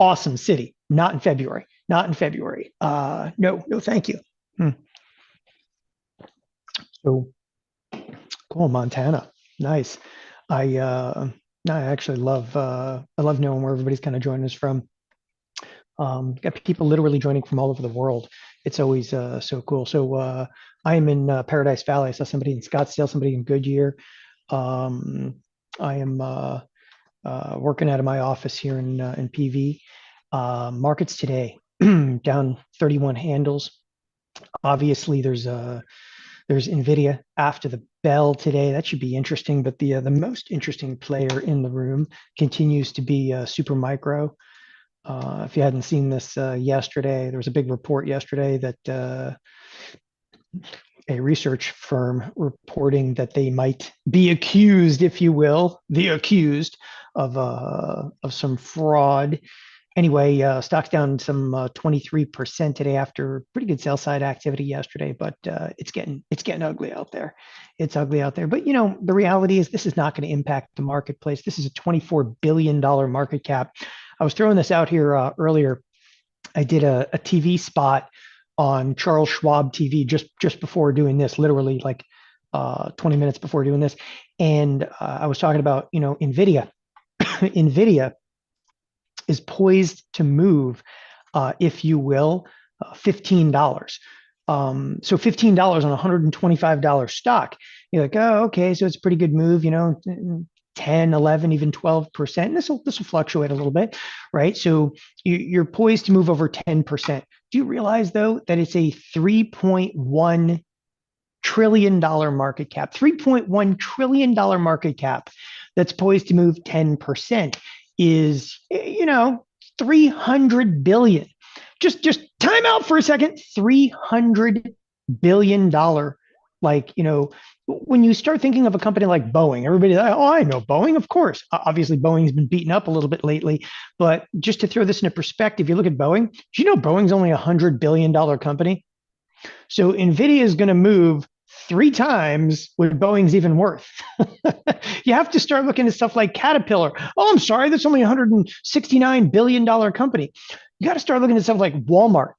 awesome city. Not in February. Not in February. No, no, thank you. Hmm. So cool, Montana. Nice. I I actually love I love knowing where everybody's kind of joining us from. Got people literally joining from all over the world. It's always so cool. So I am in Paradise Valley. I saw somebody in Scottsdale, somebody in Goodyear. Um, I am working out of my office here in PV. Markets today down 31 handles. Obviously, there's Nvidia after the bell today. That should be interesting. But the most interesting player in the room continues to be Supermicro. If you hadn't seen this yesterday, there was a big report yesterday that a research firm reporting that they might be accused, if you will, the accused of some fraud. Anyway, stock's down some 23% today after pretty good sell side activity yesterday, but it's getting ugly out there. It's ugly out there. But you know, the reality is this is not going to impact the marketplace. This is a $24 billion market cap. I was throwing this out here earlier. I did a TV spot on Charles Schwab TV just before doing this, literally like 20 minutes before doing this, and I was talking about Nvidia. Nvidia is poised to move, if you will, $15. So $15 on a $125 stock. You're like, oh, okay, so it's a pretty good move, 10, 11, even 12%. This will fluctuate a little bit, right? So you're poised to move over 10%. Do you realize though that it's a $3.1 trillion market cap, $3.1 trillion market cap that's poised to move 10% is, 300 billion. Just time out for a second. $300 billion. Like, when you start thinking of a company like Boeing, everybody, oh, I know Boeing, of course. Obviously, Boeing's been beaten up a little bit lately. But just to throw this into perspective, you look at Boeing, do you know Boeing's only a $100 billion company? So NVIDIA is going to move three times what Boeing's even worth. You have to start looking at stuff like Caterpillar. Oh, I'm sorry, that's only a $169 billion company. You got to start looking at stuff like Walmart.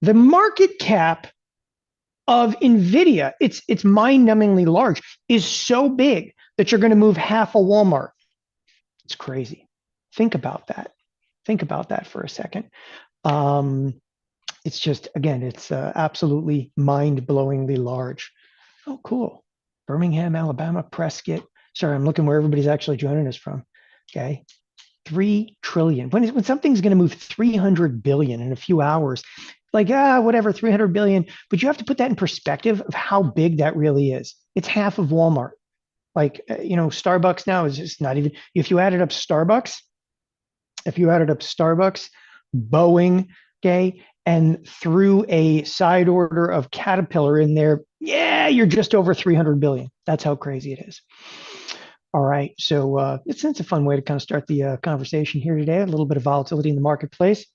The market cap of Nvidia, it's mind-numbingly large, is so big that you're going to move half a Walmart. It's crazy. Think about that. Think about that for a second. It's just, again, it's absolutely mind-blowingly large. Oh, cool. Birmingham, Alabama, Prescott. Sorry, I'm looking where everybody's actually joining us from. Okay. 3 trillion. When something's going to move 300 billion in a few hours, like, whatever, 300 billion. But you have to put that in perspective of how big that really is. It's half of Walmart. Like, Starbucks now is just not even, if you added up Starbucks, Boeing, okay, and threw a side order of Caterpillar in there, yeah, you're just over 300 billion. That's how crazy it is. All right, so it's a fun way to kind of start the conversation here today. A little bit of volatility in the marketplace.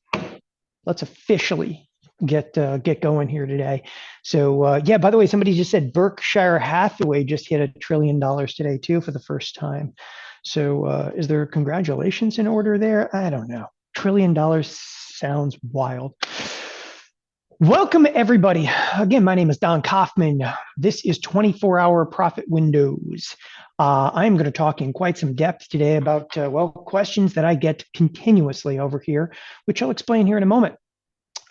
Let's officially get going here today. So yeah, by the way, somebody just said Berkshire Hathaway just hit $1 trillion today too for the first time. So is there congratulations in order there? I don't know. $1 trillion sounds wild. Welcome, everybody. Again, my name is Don Kaufman. This is 24-hour profit windows. I'm going to talk in quite some depth today about, questions that I get continuously over here, which I'll explain here in a moment.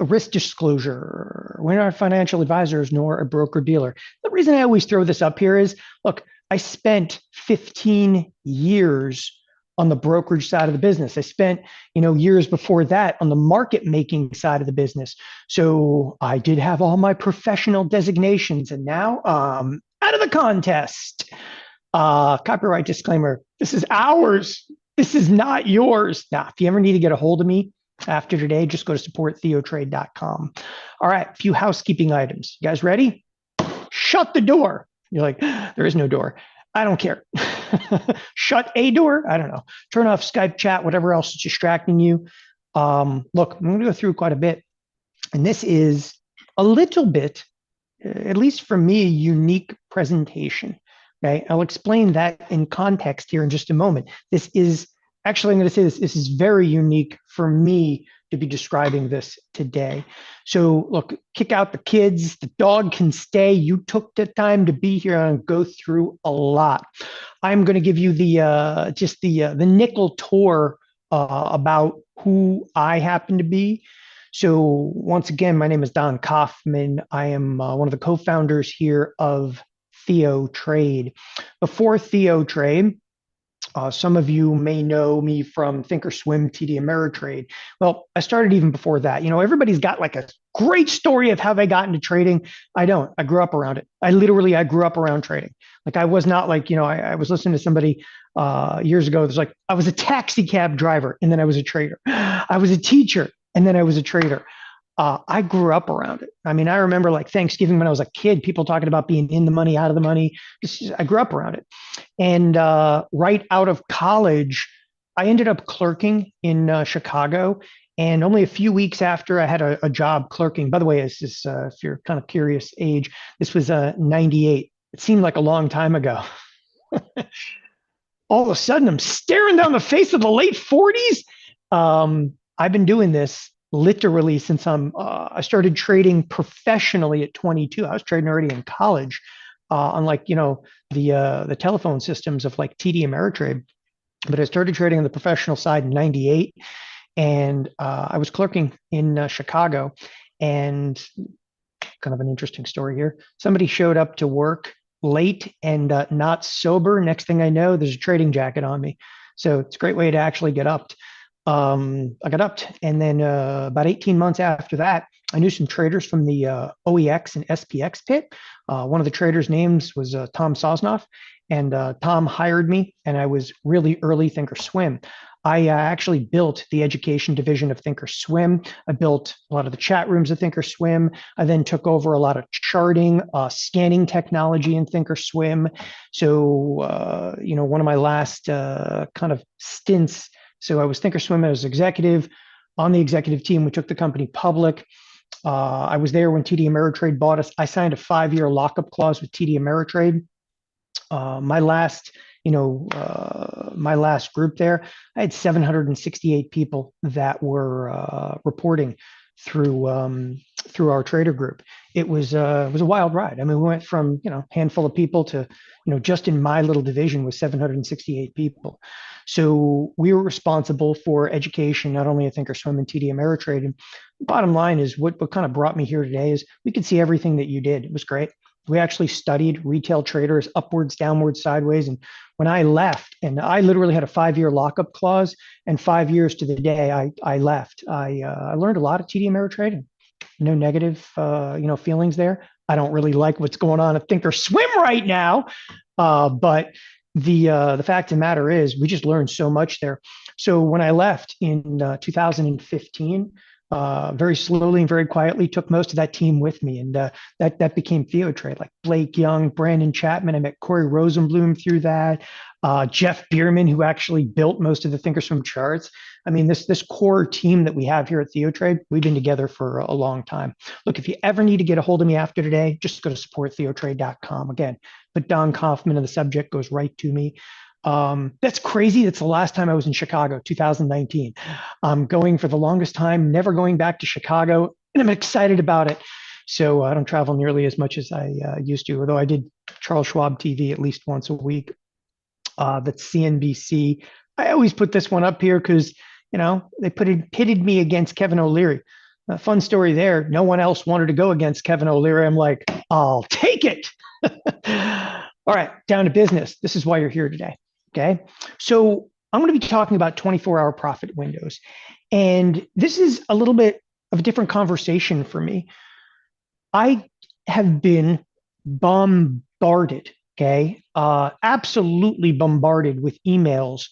A risk disclosure. We're not financial advisors nor a broker dealer. The reason I always throw this up here is, look, I spent 15 years on the brokerage side of the business. I spent, years before that on the market making side of the business. So I did have all my professional designations, and now out of the contest. Copyright disclaimer. This is ours. This is not yours. Now, if you ever need to get a hold of me after today, just go to supporttheotrade.com. All right, a few housekeeping items. You guys ready? Shut the door. You're like, there is no door. I don't care. Shut a door. I don't know. Turn off Skype chat, whatever else is distracting you. Look, I'm going to go through quite a bit. And this is a little bit, at least for me, a unique presentation. Okay. I'll explain that in context here in just a moment. This is actually, I'm going to say this. This is very unique for me to be describing this today. So, look, kick out the kids. The dog can stay. You took the time to be here and go through a lot. I'm going to give you the just the nickel tour about who I happen to be. So, once again, my name is Don Kaufman. I am one of the co-founders here of Theo Trade. Before Theo Trade, some of you may know me from Thinkorswim, TD Ameritrade. Well, I started even before that. You know, everybody's got like a great story of how they got into trading. I don't. I grew up around it. I grew up around trading. Like I was not like, I was listening to somebody years ago. There's like, I was a taxi cab driver and then I was a trader. I was a teacher and then I was a trader. I grew up around it. I mean, I remember like Thanksgiving when I was a kid, people talking about being in the money, out of the money. I grew up around it. And right out of college, I ended up clerking in Chicago. And only a few weeks after I had a job clerking, by the way, if you're kind of curious age, this was 98. It seemed like a long time ago. All of a sudden, I'm staring down the face of the late 40s. I've been doing this literally since I started trading professionally at 22. I was trading already in college, unlike the telephone systems of like TD Ameritrade. But I started trading on the professional side in '98, and I was clerking in Chicago. And kind of an interesting story here. Somebody showed up to work late and not sober. Next thing I know, there's a trading jacket on me. So it's a great way to actually get upped. I got upped, and then about 18 months after that, I knew some traders from the OEX and SPX pit. One of the traders' names was Tom Sosnoff, and Tom hired me, and I was really early Thinkorswim. I actually built the education division of Thinkorswim. I built a lot of the chat rooms of Thinkorswim. I then took over a lot of charting, scanning technology in Thinkorswim. So, one of my last kind of stints. So I was Thinkorswim as executive. On the executive team, we took the company public. I was there when TD Ameritrade bought us. I signed a 5-year lockup clause with TD Ameritrade. My last my last group there, I had 768 people that were reporting through our trader group. It was a wild ride. I mean, we went from handful of people to just in my little division was 768 people. So we were responsible for education, not only at Thinkorswim and TD Ameritrade. And bottom line is what kind of brought me here today is we could see everything that you did. It was great. We actually studied retail traders upwards, downwards, sideways. And when I left, and I literally had a 5-year lockup clause, and 5 years to the day I left, I learned a lot at TD Ameritrade. No negative, feelings there. I don't really like what's going on at Thinkorswim right now, but the fact of the matter is, we just learned so much there. So when I left in 2015, very slowly and very quietly took most of that team with me, and that became TheoTrade. Like Blake Young, Brandon Chapman. I met Corey Rosenblum through that. Jeff Bierman, who actually built most of the Thinkorswim charts. I mean, this core team that we have here at TheoTrade, we've been together for a long time. Look, if you ever need to get a hold of me after today, just go to supporttheotrade.com. Again, but Don Kaufman and the subject goes right to me. That's crazy. That's the last time I was in Chicago, 2019. I'm going for the longest time, never going back to Chicago, and I'm excited about it. So I don't travel nearly as much as I used to, although I did Charles Schwab TV at least once a week. That's CNBC. I always put this one up here because, they pitted me against Kevin O'Leary. A fun story there. No one else wanted to go against Kevin O'Leary. I'm like, I'll take it. All right, down to business. This is why you're here today. Okay. So I'm going to be talking about 24-hour profit windows. And this is a little bit of a different conversation for me. I have been bombarded, okay, absolutely bombarded with emails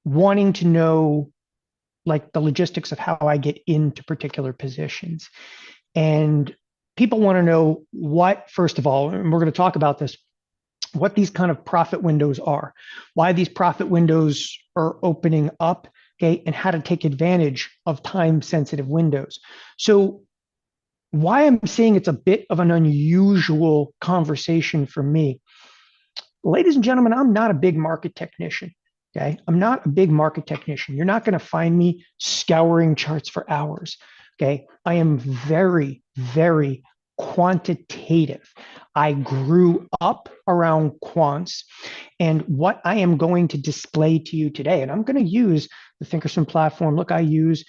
wanting to know like the logistics of how I get into particular positions. And people want to know what, first of all, and we're going to talk about this, what these kind of profit windows are, why these profit windows are opening up, okay, and how to take advantage of time-sensitive windows. So why I'm saying it's a bit of an unusual conversation for me. Ladies and gentlemen, I'm not a big market technician. Okay. I'm not a big market technician. You're not going to find me scouring charts for hours. Okay. I am very, very quantitative. I grew up around quants. And what I am going to display to you today, and I'm going to use the Thinkorswim platform. Look, I use,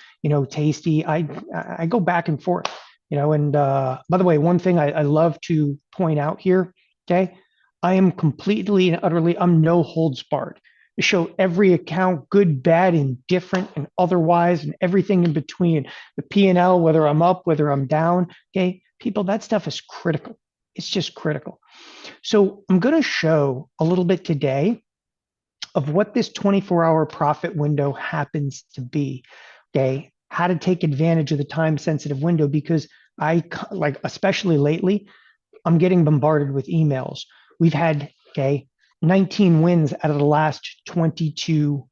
Tasty. I go back and forth, and by the way, one thing I love to point out here, okay, I am completely and utterly, I'm no holds barred to show every account, good, bad, indifferent, and otherwise, and everything in between. The P&L, whether I'm up, whether I'm down. Okay, people, that stuff is critical. It's just critical. So I'm going to show a little bit today of what this 24-hour profit window happens to be. Okay, how to take advantage of the time sensitive window, because I like, especially lately, I'm getting bombarded with emails. We've had, okay, 19 wins out of the last 22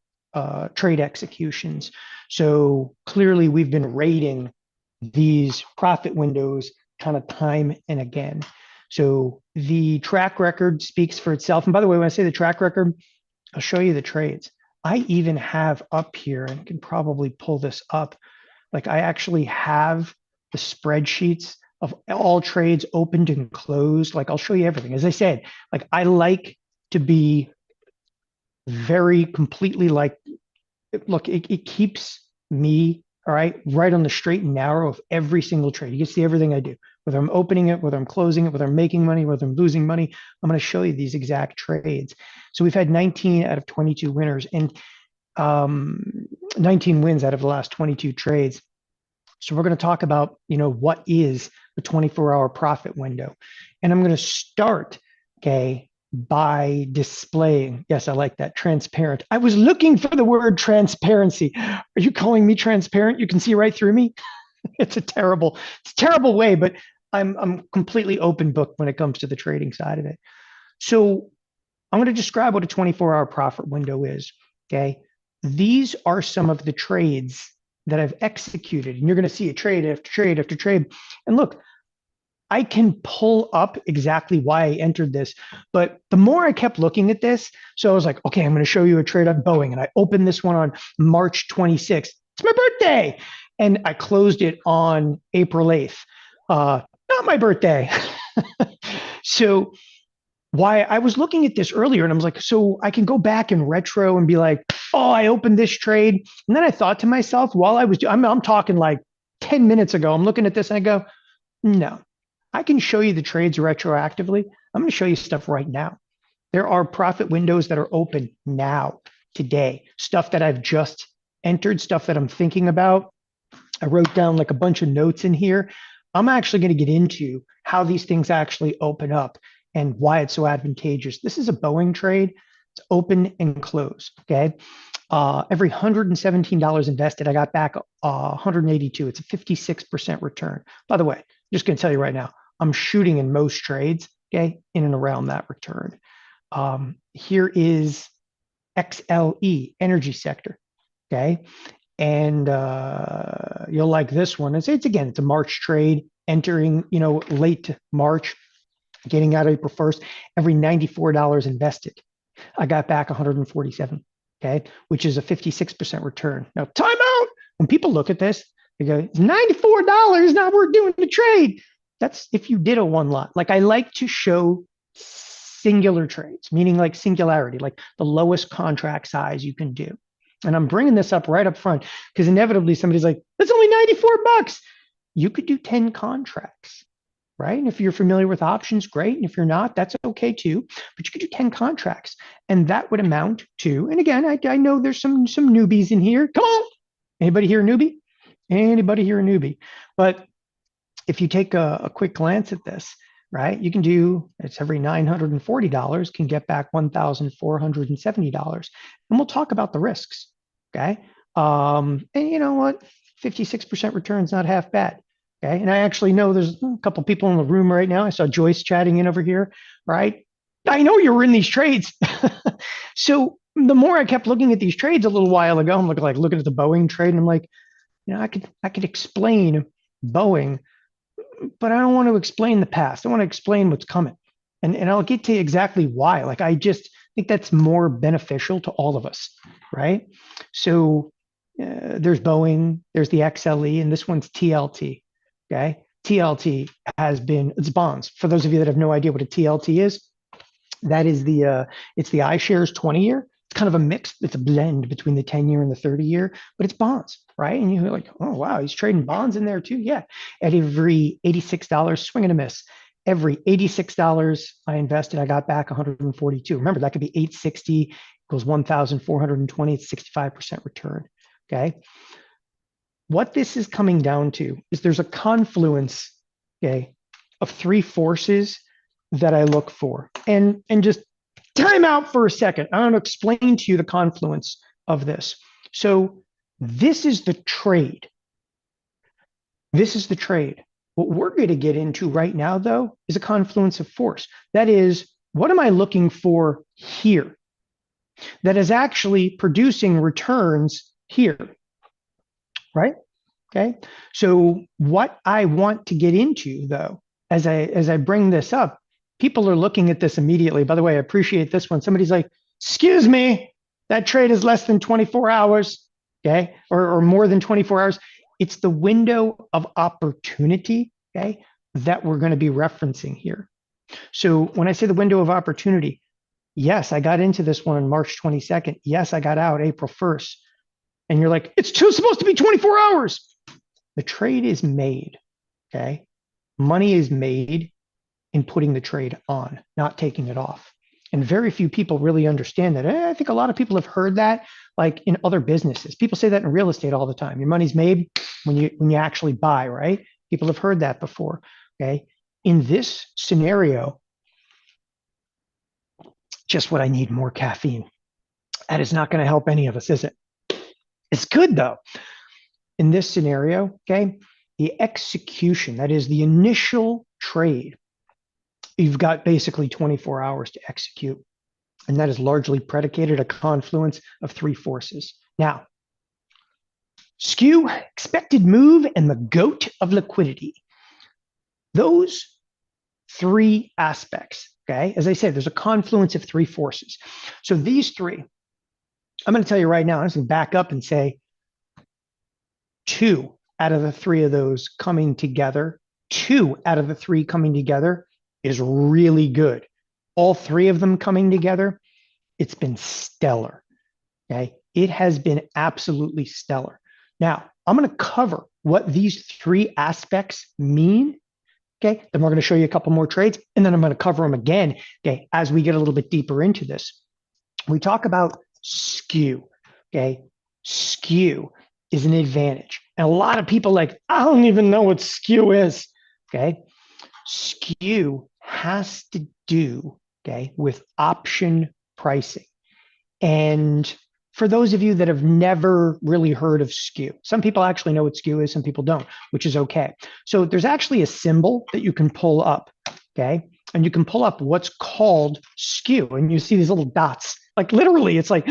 trade executions. So clearly we've been rating these profit windows kind of time and again. So the track record speaks for itself. And by the way, when I say the track record, I'll show you the trades. I even have up here, and can probably pull this up. Like, I actually have the spreadsheets of all trades opened and closed. Like, I'll show you everything. As I said, like, I like to be very completely like, look, it keeps me, all right on the straight and narrow of every single trade. You can see everything I do, whether I'm opening it, whether I'm closing it, whether I'm making money, whether I'm losing money. I'm going to show you these exact trades. So we've had 19 out of 22 winners, and 19 wins out of the last 22 trades. So we're going to talk about, what is the 24-hour profit window. And I'm going to start, okay, by displaying, yes, I like that, transparent. I was looking for the word transparency. Are you calling me transparent? You can see right through me. It's a terrible way, but I'm completely open book when it comes to the trading side of it. So I'm going to describe what a 24-hour profit window is. Okay. These are some of the trades that I've executed, and you're going to see a trade after trade after trade. And look, I can pull up exactly why I entered this, but the more I kept looking at this, so I was like, okay, I'm going to show you a trade on Boeing, and I opened this one on March 26th. It's my birthday, and I closed it on April 8th. Not my birthday. So why I was looking at this earlier, and I was like, so I can go back in retro and be like, oh, I opened this trade. And then I thought to myself, while I was, I'm talking like 10 minutes ago, I'm looking at this and I go, no, I can show you the trades retroactively. I'm going to show you stuff right now. There are profit windows that are open now, today, stuff that I've just entered, stuff that I'm thinking about. I wrote down like a bunch of notes in here. I'm actually going to get into how these things actually open up and why it's so advantageous. This is a Boeing trade. It's open and close. Okay. Every $117 invested, I got back 182. It's a 56% return. By the way, I'm just going to tell you right now, I'm shooting in most trades, okay, in and around that return. Here is XLE, energy sector, okay? And you'll like this one. It's a March trade, entering, late March, getting out April 1st. Every $94 invested, I got back 147, okay, which is a 56% return. Now, time out. When people look at this, they go, it's $94, not worth doing the trade. That's if you did a one lot. Like, I like to show singular trades, meaning like singularity, like the lowest contract size you can do. And I'm bringing this up right up front because inevitably somebody's like, that's only $94. You could do 10 contracts, right? And if you're familiar with options, great. And if you're not, that's okay too. But you could do 10 contracts, and that would amount to, and again, I know there's some newbies in here. Come on. Anybody here a newbie? Anybody here a newbie? But if you take a quick glance at this, right, you can do, it's every $940 can get back $1,470. And we'll talk about the risks, okay? And you know what? 56% return is not half bad. Okay. And I actually know there's a couple people in the room right now. I saw Joyce chatting in over here, right? I know you were in these trades. So the more I kept looking at these trades a little while ago, I'm looking at the Boeing trade, and I'm like, I could explain Boeing, but I don't want to explain the past. I want to explain what's coming. And I'll get to exactly why. Like, I just, think that's more beneficial to all of us, right? So there's Boeing, there's the XLE, and this one's TLT. Okay. TLT it's bonds. For those of you that have no idea what a TLT is, that is it's the iShares 20-year. It's kind of a mix. It's a blend between the 10-year and the 30-year, but it's bonds, right? And you're like, oh, wow, he's trading bonds in there too. Yeah. At every $86, swing and a miss. Every $86 I invested, I got back 142. Remember, that could be 860 equals 1,420. It's 65% return. Okay. What this is coming down to is there's a confluence, okay, of three forces that I look for. And just time out for a second. I want to explain to you the confluence of this. So this is the trade. This is the trade. What we're going to get into right now, though, is a confluence of force. That is, what am I looking for here that is actually producing returns here, right? Okay. So what I want to get into, though, as I bring this up, people are looking at this immediately. By the way, I appreciate this one. Somebody's like, excuse me, that trade is less than 24 hours, okay, or more than 24 hours. It's the window of opportunity, okay, that we're going to be referencing here. So when I say the window of opportunity, yes, I got into this one on March 22nd. Yes, I got out April 1st. And you're like, it's supposed to be 24 hours. The trade is made, okay? Money is made in putting the trade on, not taking it off. And very few people really understand that. I think a lot of people have heard that, like in other businesses. People say that in real estate all the time. Your money's made when you actually buy, right? People have heard that before. Okay. In this scenario, just what I need, more caffeine. That is not going to help any of us, is it? It's good though. In this scenario, okay, the execution, that is the initial trade, you've got basically 24 hours to execute. And that is largely predicated a confluence of three forces. Now, skew, expected move, and the GOAT of liquidity. Those three aspects, okay, as I said, there's a confluence of three forces. So these three, I'm going to tell you right now, I'm just going to back up and say two out of the three of those coming together, two out of the three coming together is really good. All three of them coming together, it's been stellar. Okay. It has been absolutely stellar. Now, I'm going to cover what these three aspects mean. Okay. Then we're going to show you a couple more trades, and then I'm going to cover them again. Okay. As we get a little bit deeper into this, we talk about skew. Okay. Skew is an advantage. And a lot of people like, I don't even know what skew is. Okay. Skew has to do, okay, with option pricing. And for those of you that have never really heard of skew, some people actually know what skew is, some people don't, which is okay. So there's actually a symbol that you can pull up, okay? And you can pull up what's called skew, and you see these little dots. Like literally, it's like,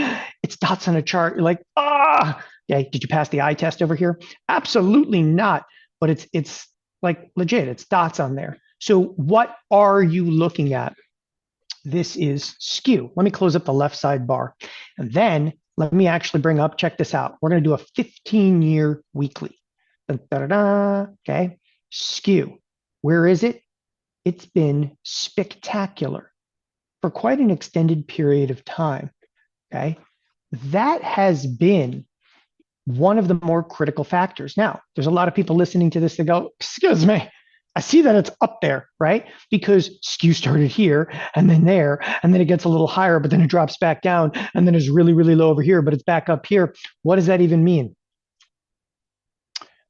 it's dots on a chart. You're like, okay, did you pass the eye test over here? Absolutely not. But it's like legit, it's dots on there. So what are you looking at? This is skew. Let me close up the left side bar. And then let me actually bring up, check this out. We're going to do a 15-year weekly. Okay, skew. Where is it? It's been spectacular for quite an extended period of time. Okay, that has been one of the more critical factors. Now, there's a lot of people listening to this that go, excuse me, I see that it's up there, right? Because skew started here and then there, and then it gets a little higher, but then it drops back down, and then it's really, really low over here, but it's back up here. What does that even mean?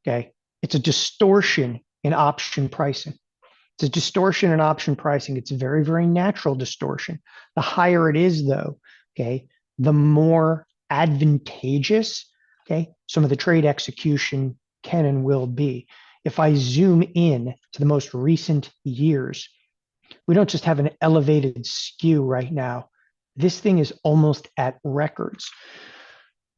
Okay, it's a distortion in option pricing. It's a distortion in option pricing. It's a very, very natural distortion. The higher it is, though, okay, the more advantageous, okay, some of the trade execution can and will be. If I zoom in to the most recent years, we don't just have an elevated skew right now. This thing is almost at records.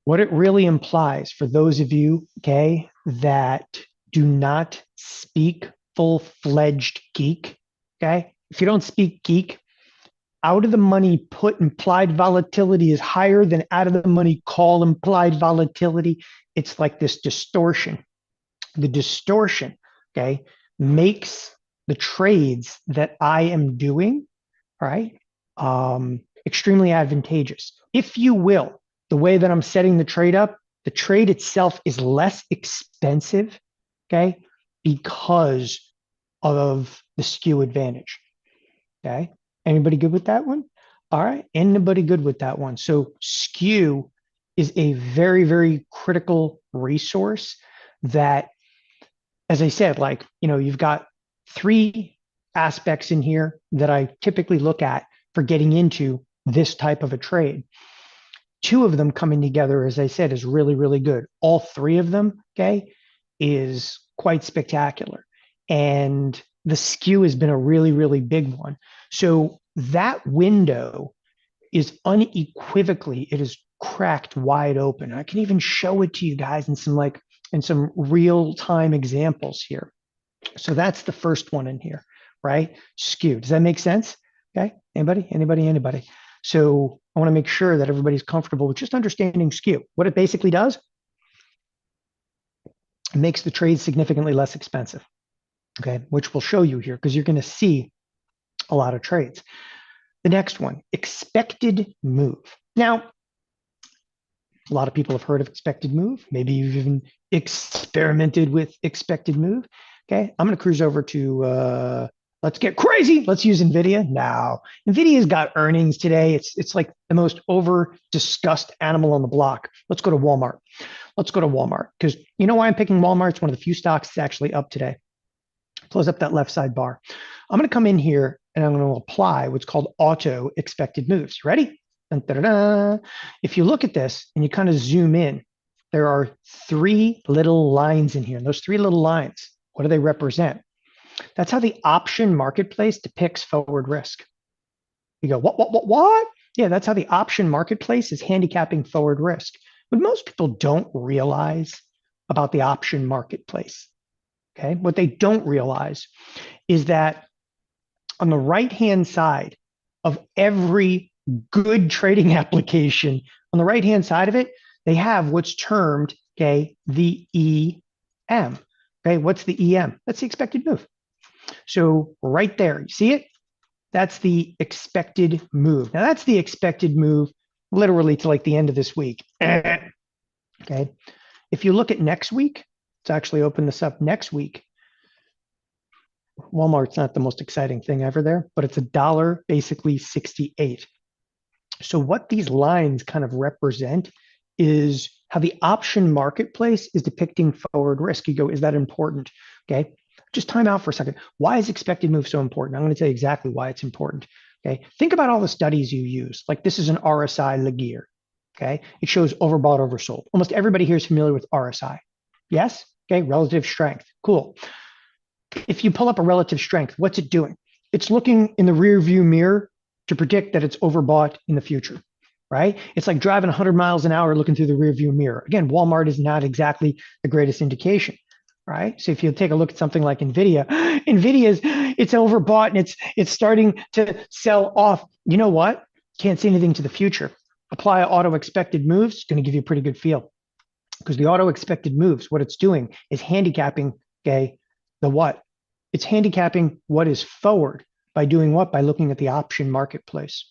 What it really implies for those of you, okay, that do not speak full-fledged geek, okay? If you don't speak geek, out of the money put implied volatility is higher than out of the money call implied volatility. It's like this distortion. The distortion, okay, makes the trades that I am doing, right, extremely advantageous. If you will, the way that I'm setting the trade up, the trade itself is less expensive, okay, because of the skew advantage. Okay. Anybody good with that one? All right. Anybody good with that one? So skew is a very, very critical resource that, as I said, like, you've got three aspects in here that I typically look at for getting into this type of a trade. Two of them coming together, as I said, is really, really good. All three of them, okay, is quite spectacular. And the skew has been a really, really big one. So that window is unequivocally, it is cracked wide open. I can even show it to you guys in some real-time examples here. So that's the first one in here, right? Skew. Does that make sense? Okay. Anybody? So I want to make sure that everybody's comfortable with just understanding skew. What it basically does, it makes the trade significantly less expensive. Okay, which we'll show you here because you're going to see a lot of trades. The next one, expected move. Now, a lot of people have heard of expected move. Maybe you've even experimented with expected move. Okay, I'm going to cruise over to, let's get crazy. Let's use NVIDIA now. NVIDIA's got earnings today. It's like the most over discussed animal on the block. Let's go to Walmart. Let's go to Walmart because you know why I'm picking Walmart? It's one of the few stocks that's actually up today. Close up that left side bar. I'm going to come in here and I'm going to apply what's called auto expected moves. Ready? Dun, dun, dun, dun. If you look at this and you kind of zoom in, there are three little lines in here. And those three little lines, what do they represent? That's how the option marketplace depicts forward risk. You go, what? Yeah, that's how the option marketplace is handicapping forward risk. What most people don't realize about the option marketplace, okay, what they don't realize is that on the right-hand side of every good trading application, on the right-hand side of it, they have what's termed, okay, the EM. Okay, what's the EM? That's the expected move. So right there, you see it? That's the expected move. Now that's the expected move literally to like the end of this week. Okay. If you look at next week, let's actually open this up next week. Walmart's not the most exciting thing ever there, but it's $1 basically 68. So what these lines kind of represent is how the option marketplace is depicting forward risk. You go, is that important? Okay. Just time out for a second. Why is expected move so important? I'm going to tell you exactly why it's important. Okay. Think about all the studies you use. Like this is an RSI Laguerre. Okay. It shows overbought, oversold. Almost everybody here is familiar with RSI. Yes. Okay. Relative strength. Cool. If you pull up a relative strength, what's it doing? It's looking in the rear view mirror to predict that it's overbought in the future, right? It's like driving 100 miles an hour looking through the rear view mirror. Again, Walmart is not exactly the greatest indication, right? So if you take a look at something like NVIDIA, it's overbought and it's starting to sell off. You know what? Can't see anything to the future. Apply auto expected moves, going to give you a pretty good feel because the auto expected moves, what it's doing is handicapping, okay, the what? It's handicapping what is forward by doing what? By looking at the option marketplace.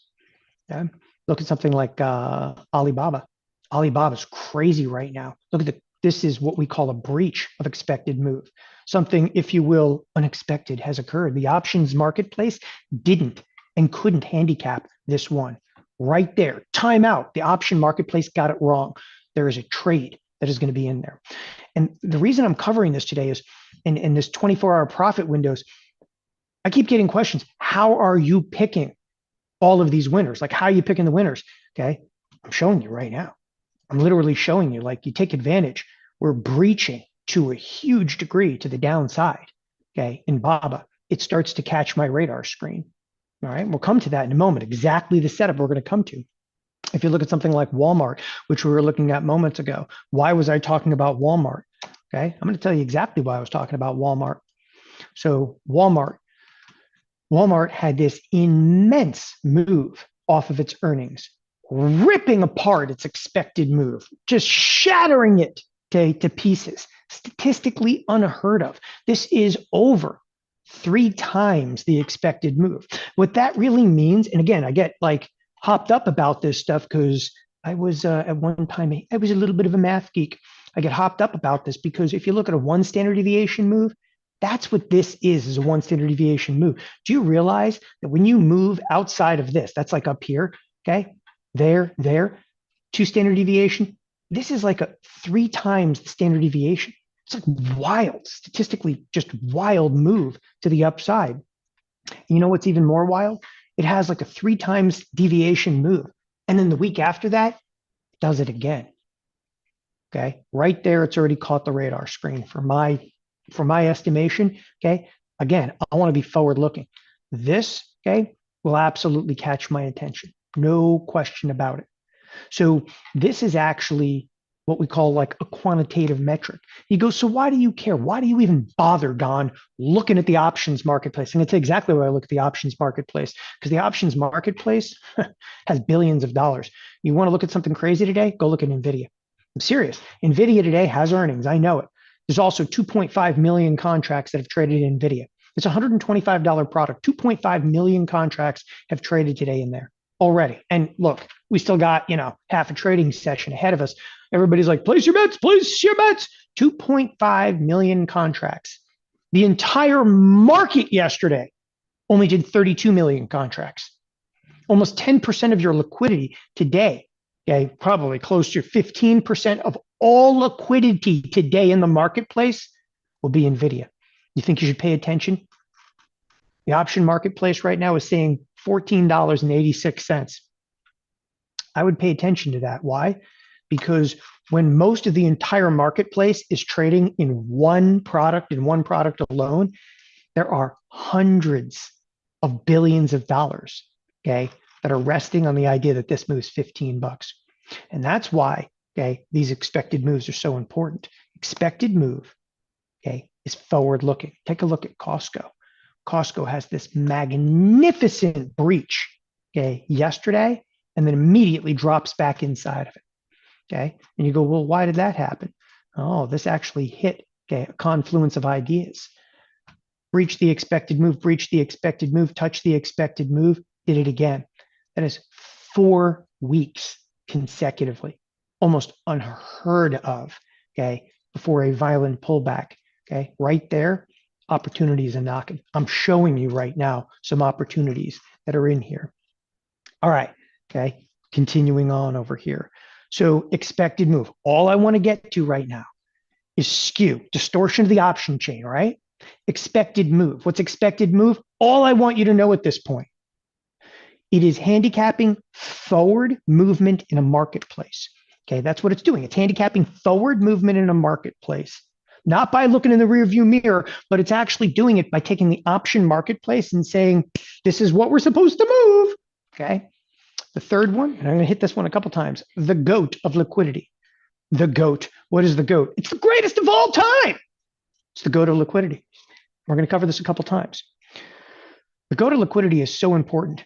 Okay? Look at something like Alibaba. Alibaba's crazy right now. Look at this is what we call a breach of expected move. Something, if you will, unexpected has occurred. The options marketplace didn't and couldn't handicap this one. Right there, time out. The option marketplace got it wrong. There is a trade that is going to be in there. And the reason I'm covering this today is in this 24-hour profit windows, I keep getting questions. How are you picking all of these winners? Like, how are you picking the winners? Okay. I'm showing you right now. I'm literally showing you, like, you take advantage. We're breaching to a huge degree to the downside. Okay. In BABA, it starts to catch my radar screen. All right. We'll come to that in a moment. Exactly the setup we're going to come to. If you look at something like Walmart, which we were looking at moments ago, why was I talking about Walmart? Okay. I'm going to tell you exactly why I was talking about Walmart. So Walmart, Walmart had this immense move off of its earnings, ripping apart its expected move, just shattering it to pieces, statistically unheard of. This is over 3 times the expected move. What that really means, and again, I get like hopped up about this stuff because I was at one time, I was a little bit of a math geek. I get hopped up about this because if you look at a 1 standard deviation move, that's what this is a 1 standard deviation move. Do you realize that when you move outside of this, that's like up here, okay, there, 2 standard deviation, this is like a 3 times the standard deviation. It's like wild, statistically just wild move to the upside. You know what's even more wild? It has like a 3 times deviation move. And then the week after that, it does it again. Okay. Right there, it's already caught the radar screen for my estimation. Okay. Again, I want to be forward looking. This, okay, will absolutely catch my attention. No question about it. So this is actually what we call like a quantitative metric. He goes, so why do you care? Why do you even bother, Don, looking at the options marketplace? And it's exactly why I look at the options marketplace, because the options marketplace has billions of dollars. You want to look at something crazy today? Go look at NVIDIA. I'm serious. NVIDIA today has earnings. I know it. There's also 2.5 million contracts that have traded in NVIDIA. It's a $125 product. 2.5 million contracts have traded today in there already. And look, we still got, half a trading session ahead of us. Everybody's like, place your bets, place your bets. 2.5 million contracts. The entire market yesterday only did 32 million contracts. Almost 10% of your liquidity today, okay, probably close to 15% of all liquidity today in the marketplace will be NVIDIA. You think you should pay attention? The option marketplace right now is saying $14.86. I would pay attention to that. Why? Because when most of the entire marketplace is trading in one product alone, there are hundreds of billions of dollars, okay, that are resting on the idea that this moves $15. And that's why, okay, these expected moves are so important. Expected move, okay, is forward looking. Take a look at Costco. Costco has this magnificent breach, okay, yesterday, and then immediately drops back inside of it. Okay. And you go, well, why did that happen? Oh, this actually hit, okay, a confluence of ideas. Breach the expected move, breach the expected move, touch the expected move, did it again. That is 4 weeks consecutively, almost unheard of, okay, before a violent pullback. Okay. Right there, opportunities are knocking. I'm showing you right now some opportunities that are in here. All right. Okay. Continuing on over here. So expected move. All I want to get to right now is skew, distortion of the option chain, right? Expected move. What's expected move? All I want you to know at this point, it is handicapping forward movement in a marketplace. Okay, that's what it's doing. It's handicapping forward movement in a marketplace, not by looking in the rearview mirror, but it's actually doing it by taking the option marketplace and saying, this is what we're supposed to move. Okay. The third one, and I'm going to hit this one a couple times, the GOAT of liquidity. The GOAT. What is the GOAT? It's the greatest of all time. It's the GOAT of liquidity. We're going to cover this a couple times. The GOAT of liquidity is so important.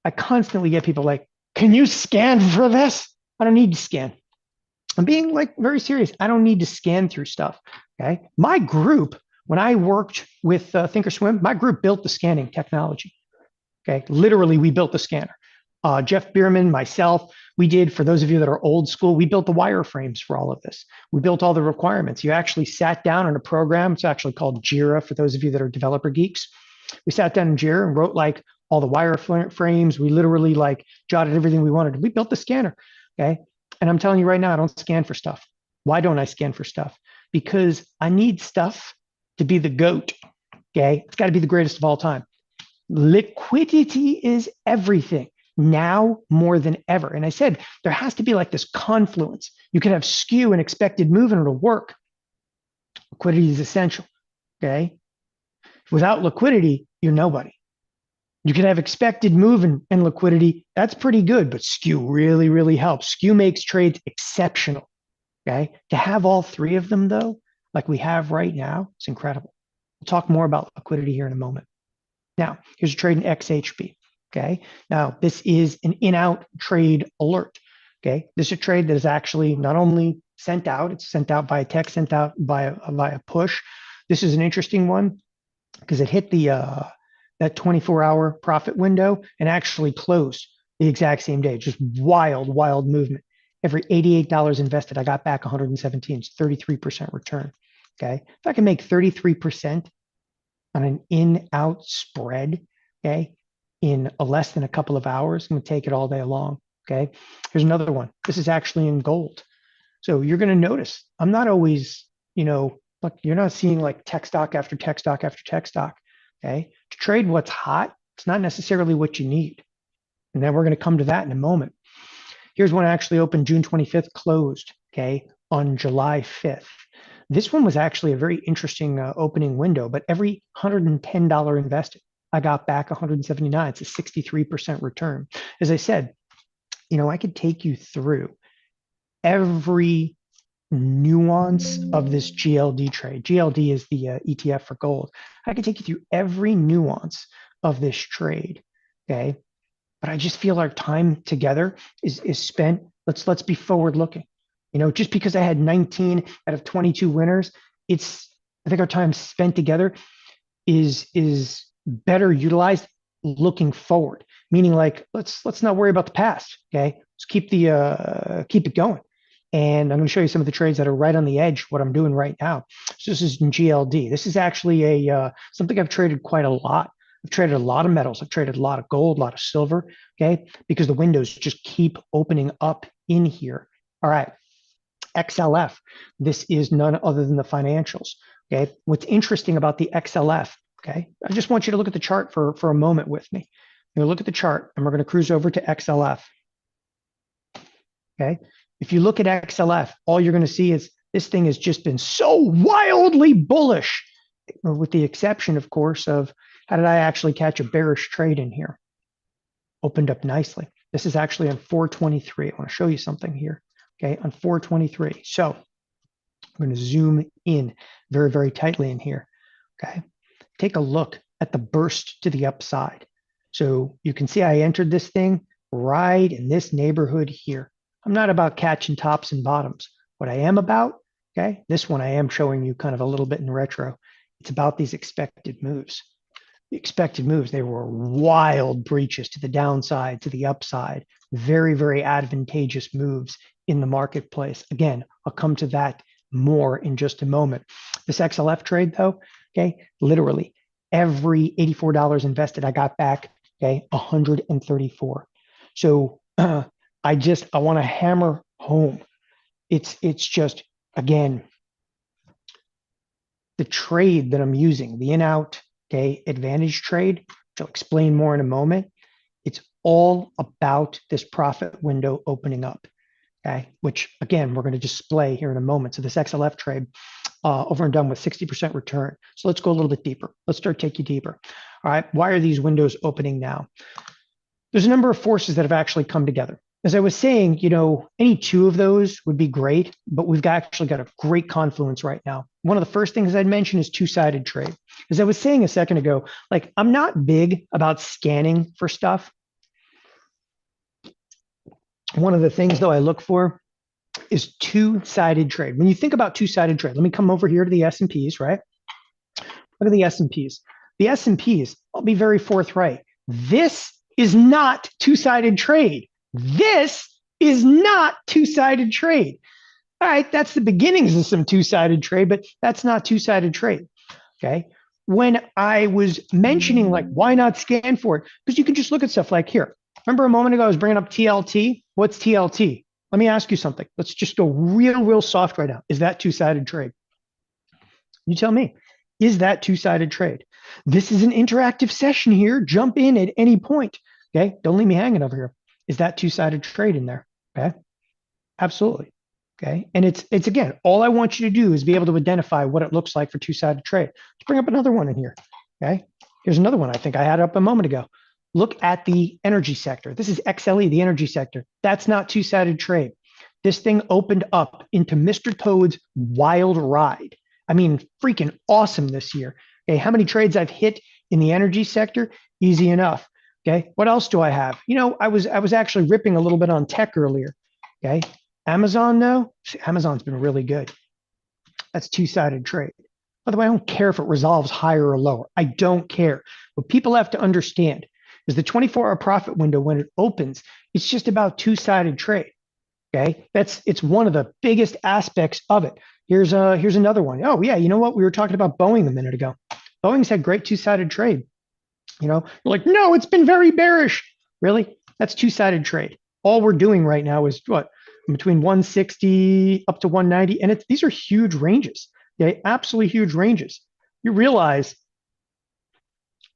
I constantly get people like, can you scan for this? I don't need to scan. I'm being like very serious. I don't need to scan through stuff. Okay. My group, when I worked with Thinkorswim, my group built the scanning technology. Okay. Literally, we built the scanner. Jeff Bierman, myself, we did, for those of you that are old school, we built the wireframes for all of this. We built all the requirements. You actually sat down in a program. It's actually called Jira for those of you that are developer geeks. We sat down in Jira and wrote like all the wireframes. We literally like jotted everything we wanted. We built the scanner. Okay. And I'm telling you right now, I don't scan for stuff. Why don't I scan for stuff? Because I need stuff to be the GOAT. Okay. It's got to be the greatest of all time. Liquidity is everything. Now more than ever. And I said, there has to be like this confluence. You can have skew and expected move and it'll work. Liquidity is essential. Okay. Without liquidity, you're nobody. You can have expected move and liquidity. That's pretty good, but skew really, really helps. Skew makes trades exceptional. Okay. To have all three of them though, like we have right now, it's incredible. We'll talk more about liquidity here in a moment. Now, here's a trade in XHB. Okay. Now, this is an in-out trade alert. Okay. This is a trade that is actually not only sent out, it's sent out via text, sent out via push. This is an interesting one because it hit the that 24-hour profit window and actually closed the exact same day. Just wild movement. Every $88 invested, I got back 117. It's 33% return. Okay. If I can make 33% on an in-out spread, okay, in less than a couple of hours, I'm going to take it all day long. Okay. Here's another one. This is actually in gold. So you're going to notice I'm not always, look, you're not seeing like tech stock after tech stock after tech stock. Okay. To trade what's hot, it's not necessarily what you need. And then we're going to come to that in a moment. Here's one actually opened June 25th, closed, okay, on July 5th. This one was actually a very interesting opening window, but every $110 invested, I got back 179. It's a 63% return. As I said, I could take you through every nuance of this GLD trade. GLD is the ETF for gold. I could take you through every nuance of this trade. Okay. But I just feel our time together is spent. Let's be forward looking. Just because I had 19 out of 22 winners, I think our time spent together is better utilized looking forward. Meaning like let's not worry about the past. Okay. Let's keep it going. And I'm going to show you some of the trades that are right on the edge, what I'm doing right now. So this is in GLD. This is actually something I've traded quite a lot. I've traded a lot of metals. I've traded a lot of gold, a lot of silver, okay? Because the windows just keep opening up in here. All right, XLF. This is none other than the financials, okay? What's interesting about the XLF, okay? I just want you to look at the chart for a moment with me. Look at the chart, and we're going to cruise over to XLF, okay? If you look at XLF, all you're going to see is this thing has just been so wildly bullish, with the exception, of course, of how did I actually catch a bearish trade in here? Opened up nicely. This is actually on 423. I want to show you something here. Okay, on 423. So I'm going to zoom in very tightly in here. Okay, take a look at the burst to the upside. So you can see I entered this thing right in this neighborhood here. I'm not about catching tops and bottoms. What I am about, okay, this one I am showing you kind of a little bit in retro. It's about these expected moves. The expected moves, they were wild breaches to the downside, to the upside, very advantageous moves in the marketplace. Again, I'll come to that more in just a moment. This XLF trade though, okay, literally every $84 invested, I got back, okay, 134. So I want to hammer home. It's just, again, the trade that I'm using, the in-out, okay, advantage trade, which I'll explain more in a moment. It's all about this profit window opening up, okay, which again, we're going to display here in a moment. So this XLF trade over and done with 60% return. So let's go a little bit deeper. Let's start take you deeper. All right, why are these windows opening now? There's a number of forces that have actually come together. As I was saying, any two of those would be great, but we've actually got a great confluence right now. One of the first things I'd mention is two-sided trade. As I was saying a second ago, like I'm not big about scanning for stuff. One of the things though I look for is two-sided trade. When you think about two-sided trade, let me come over here to the S&Ps, right? Look at the S&Ps. The S&Ps, I'll be very forthright. This is not two-sided trade. This is not two-sided trade. All right, that's the beginnings of some two-sided trade, but that's not two-sided trade, okay? When I was mentioning, like, why not scan for it? Because you can just look at stuff like here. Remember a moment ago I was bringing up TLT? What's TLT? Let me ask you something. Let's just go real soft right now. Is that two-sided trade? You tell me. Is that two-sided trade? This is an interactive session here. Jump in at any point, okay? Don't leave me hanging over here. Is that two-sided trade in there? Okay, absolutely. Okay, and it's again, all I want you to do is be able to identify what it looks like for two-sided trade. Let's bring up another one in here. Okay, here's another one I think I had up a moment ago. Look at the energy sector. This is XLE, the energy sector. That's not two-sided trade. This thing opened up into Mr. Toad's wild ride. I mean, freaking awesome this year. Okay, how many trades I've hit In the energy sector, easy enough. Okay. What else do I have? I was actually ripping a little bit on tech earlier. Okay. Amazon, though, Amazon's been really good. That's two-sided trade. By the way, I don't care if it resolves higher or lower. I don't care. What people have to understand is the 24-hour profit window when it opens, it's just about two-sided trade. Okay, it's one of the biggest aspects of it. Here's another one. Oh yeah, you know what? We were talking about Boeing a minute ago. Boeing's had great two-sided trade. We're like, no, it's been very bearish. Really? That's two-sided trade. All we're doing right now is what? Between 160 up to 190. And these are huge ranges. Okay, absolutely huge ranges. You realize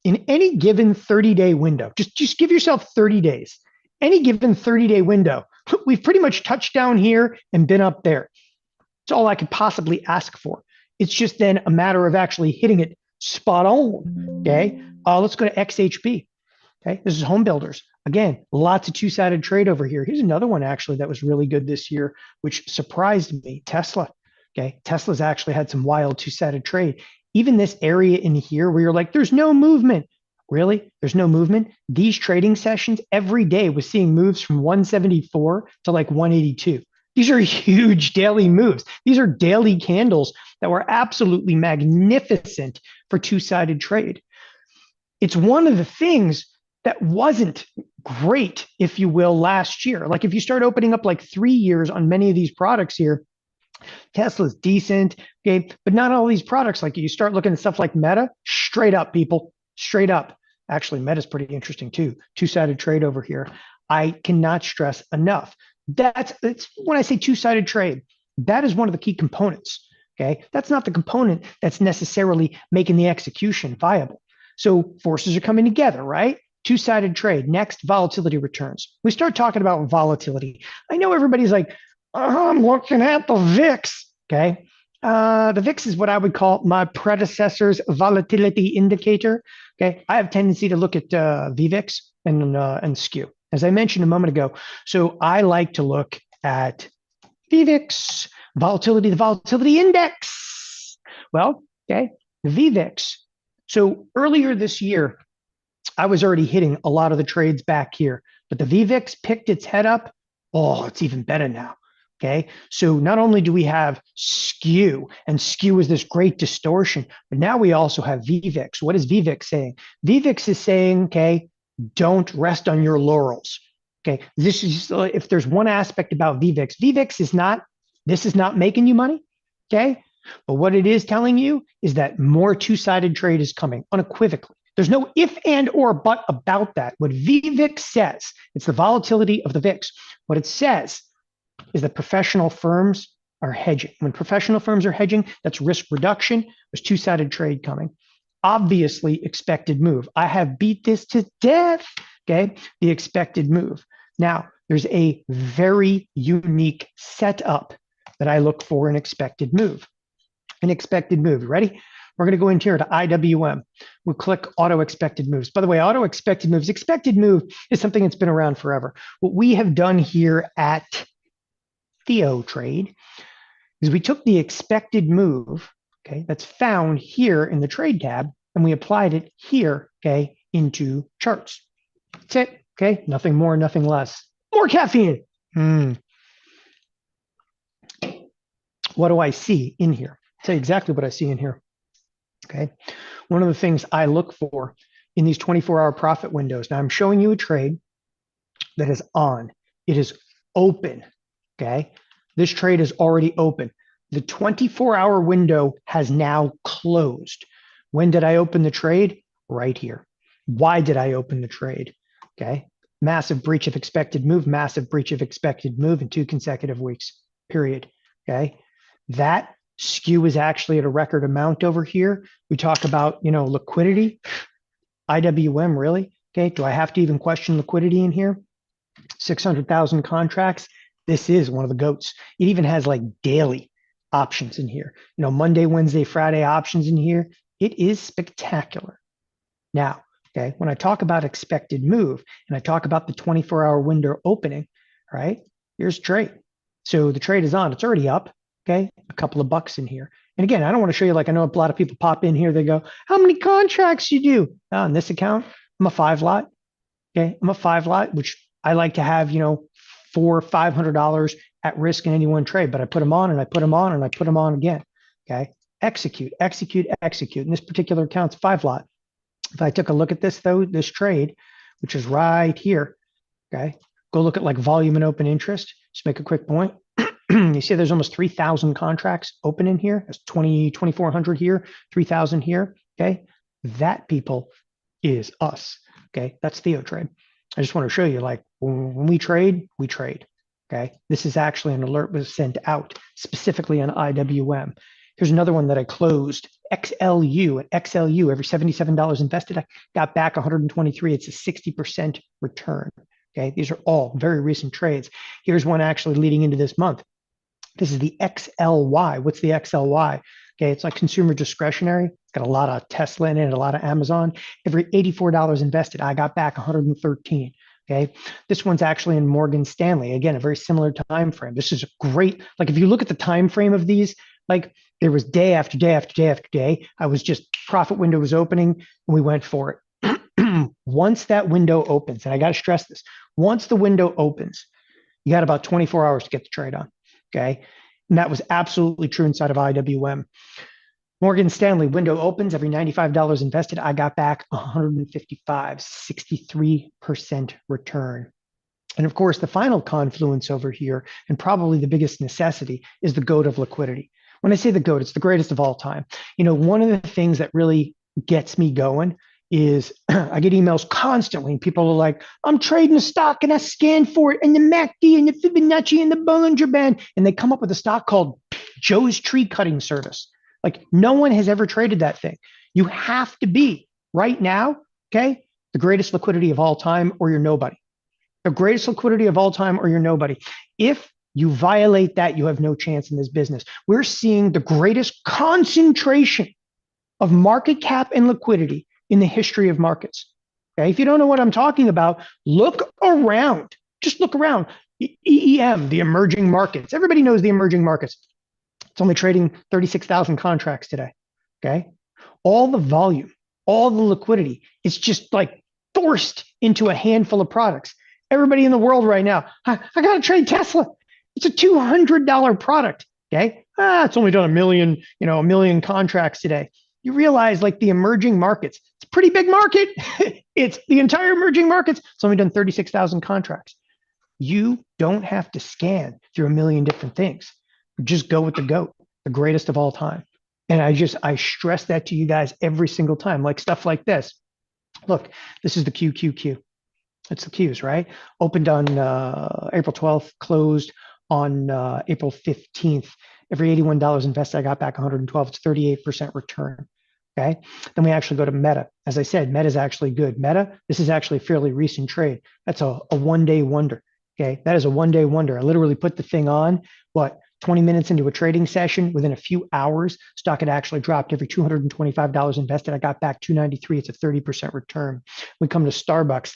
in any given 30-day window, just give yourself 30 days. Any given 30-day window, we've pretty much touched down here and been up there. It's all I could possibly ask for. It's just then a matter of actually hitting it spot on. Okay. Let's go to XHB. Okay. This is home builders. Again, lots of two-sided trade over here. Here's another one actually that was really good this year, which surprised me. Tesla. Okay. Tesla's actually had some wild two-sided trade. Even this area in here where you're like, there's no movement. Really? There's no movement. These trading sessions every day was seeing moves from 174 to like 182. These are huge daily moves. These are daily candles that were absolutely magnificent for two-sided trade. It's one of the things that wasn't great, if you will, last year. Like if you start opening up like 3 years on many of these products here, Tesla's decent, okay, but not all these products. Like you start looking at stuff like Meta, straight up, people, straight up. Actually, Meta's pretty interesting too. Two-sided trade over here. I cannot stress enough. It's when I say two-sided trade, that is one of the key components. Okay, that's not the component that's necessarily making the execution viable. So forces are coming together, right? Two-sided trade. Next, volatility returns. We start talking about volatility. I know everybody's like, I'm looking at the VIX. Okay, the VIX is what I would call my predecessor's volatility indicator. Okay, I have a tendency to look at VVIX and skew, as I mentioned a moment ago. So I like to look at VVIX, volatility, the volatility index. Well, okay, the VVIX. So earlier this year, I was already hitting a lot of the trades back here, but the VVIX picked its head up. Oh, it's even better now. Okay, so not only do we have skew, and skew is this great distortion, but now we also have VVIX. What is VVIX saying? VVIX is saying, okay, don't rest on your laurels. Okay, this is if there's one aspect about VVIX, VVIX is not, this is not making you money. Okay, but what it is telling you is that more two-sided trade is coming unequivocally. There's no if and or but about that. What VVIX says, it's the volatility of the VIX. What it says is that professional firms are hedging. When professional firms are hedging, that's risk reduction. There's two-sided trade coming. Obviously, expected move. I have beat this to death, okay? The expected move. Now, there's a very unique setup that I look for an expected move. An expected move. Ready? We're going to go in here to IWM. We'll click auto expected moves. By the way, auto expected move is something that's been around forever. What we have done here at TheoTrade is we took the expected move, okay, that's found here in the trade tab, and we applied it here, okay, into charts. That's it, okay, nothing more, nothing less. More caffeine. What do I see in here? I'll tell you exactly what I see in here. Okay, one of the things I look for in these 24-hour profit windows. Now I'm showing you a trade that is on. It is open. Okay, this trade is already open. The 24-hour window has now closed. When did I open the trade? Right here. Why did I open the trade? Okay, massive breach of expected move, massive breach of expected move in 2 consecutive weeks, period. Okay, that skew is actually at a record amount over here. We talk about, liquidity. IWM, really? Okay, do I have to even question liquidity in here? 600,000 contracts. This is one of the goats. It even has like daily options in here. Monday, Wednesday, Friday options in here. It is spectacular. Now, okay, when I talk about expected move and I talk about the 24-hour window opening, right? Here's trade. So the trade is on. It's already up. Okay, a couple of bucks in here. And again, I don't want to show you, like, I know a lot of people pop in here, they go, how many contracts you do? On this account, I'm a 5 lot. Okay, I'm a 5 lot, which I like to have, four or $500 at risk in any one trade, but I put them on and I put them on and I put them on again. Okay, execute, execute, execute. In this particular account's 5 lot. If I took a look at this though, this trade, which is right here, okay, go look at like volume and open interest. Just make a quick point. You see there's almost 3,000 contracts open in here. There's 2,400 here, 3,000 here. Okay, that, people, is us. Okay, that's Theotrade. I just want to show you, like, when we trade, we trade. Okay, this is actually an alert was sent out specifically on IWM. Here's another one that I closed, XLU. At XLU, every $77 invested, I got back 123. It's a 60% return. Okay, these are all very recent trades. Here's one actually leading into this month. This is the XLY. What's the XLY? Okay, it's like consumer discretionary. It's got a lot of Tesla in it, a lot of Amazon. Every $84 invested, I got back 113. Okay, this one's actually in Morgan Stanley. Again, a very similar time frame. This is great. Like, if you look at the time frame of these, like, there was day after day after day after day. I was just, profit window was opening, and we went for it. Once that window opens, and I got to stress this, once the window opens, you got about 24 hours to get the trade on. Okay. And that was absolutely true inside of IWM. Morgan Stanley, window opens, every $95 invested, I got back 155, 63% return. And of course, the final confluence over here, and probably the biggest necessity, is the GOAT of liquidity. When I say the GOAT, it's the greatest of all time. One of the things that really gets me going is I get emails constantly, and people are like, I'm trading a stock and I scan for it, and the MACD and the Fibonacci and the Bollinger Band, and they come up with a stock called Joe's Tree Cutting Service. Like, no one has ever traded that thing. You have to be right now, okay, the greatest liquidity of all time, or you're nobody. The greatest liquidity of all time, or you're nobody. If you violate that, you have no chance in this business. We're seeing the greatest concentration of market cap and liquidity in the history of markets. Okay, if you don't know what I'm talking about, look around. Just look around. EEM, the emerging markets. Everybody knows the emerging markets. It's only trading 36,000 contracts today. Okay, all the volume, all the liquidity, it's just like forced into a handful of products. Everybody in the world right now, I got to trade Tesla. It's a $200 product. Okay, it's only done a million contracts today. You realize, like, the emerging markets, it's a pretty big market. It's the entire emerging markets. It's only done 36,000 contracts. You don't have to scan through a million different things. Just go with the GOAT, the greatest of all time. And I stress that to you guys every single time, like stuff like this. Look, this is the QQQ. It's the Qs, right? Opened on April 12th, closed on April 15th. Every $81 invested, I got back 112. It's 38% return. Okay. Then we actually go to Meta. As I said, Meta is actually good. Meta, this is actually a fairly recent trade. That's a 1-day wonder. Okay. That is a 1-day wonder. I literally put the thing on, 20 minutes into a trading session. Within a few hours, stock had actually dropped. Every $225 invested, I got back 293. It's a 30% return. We come to Starbucks.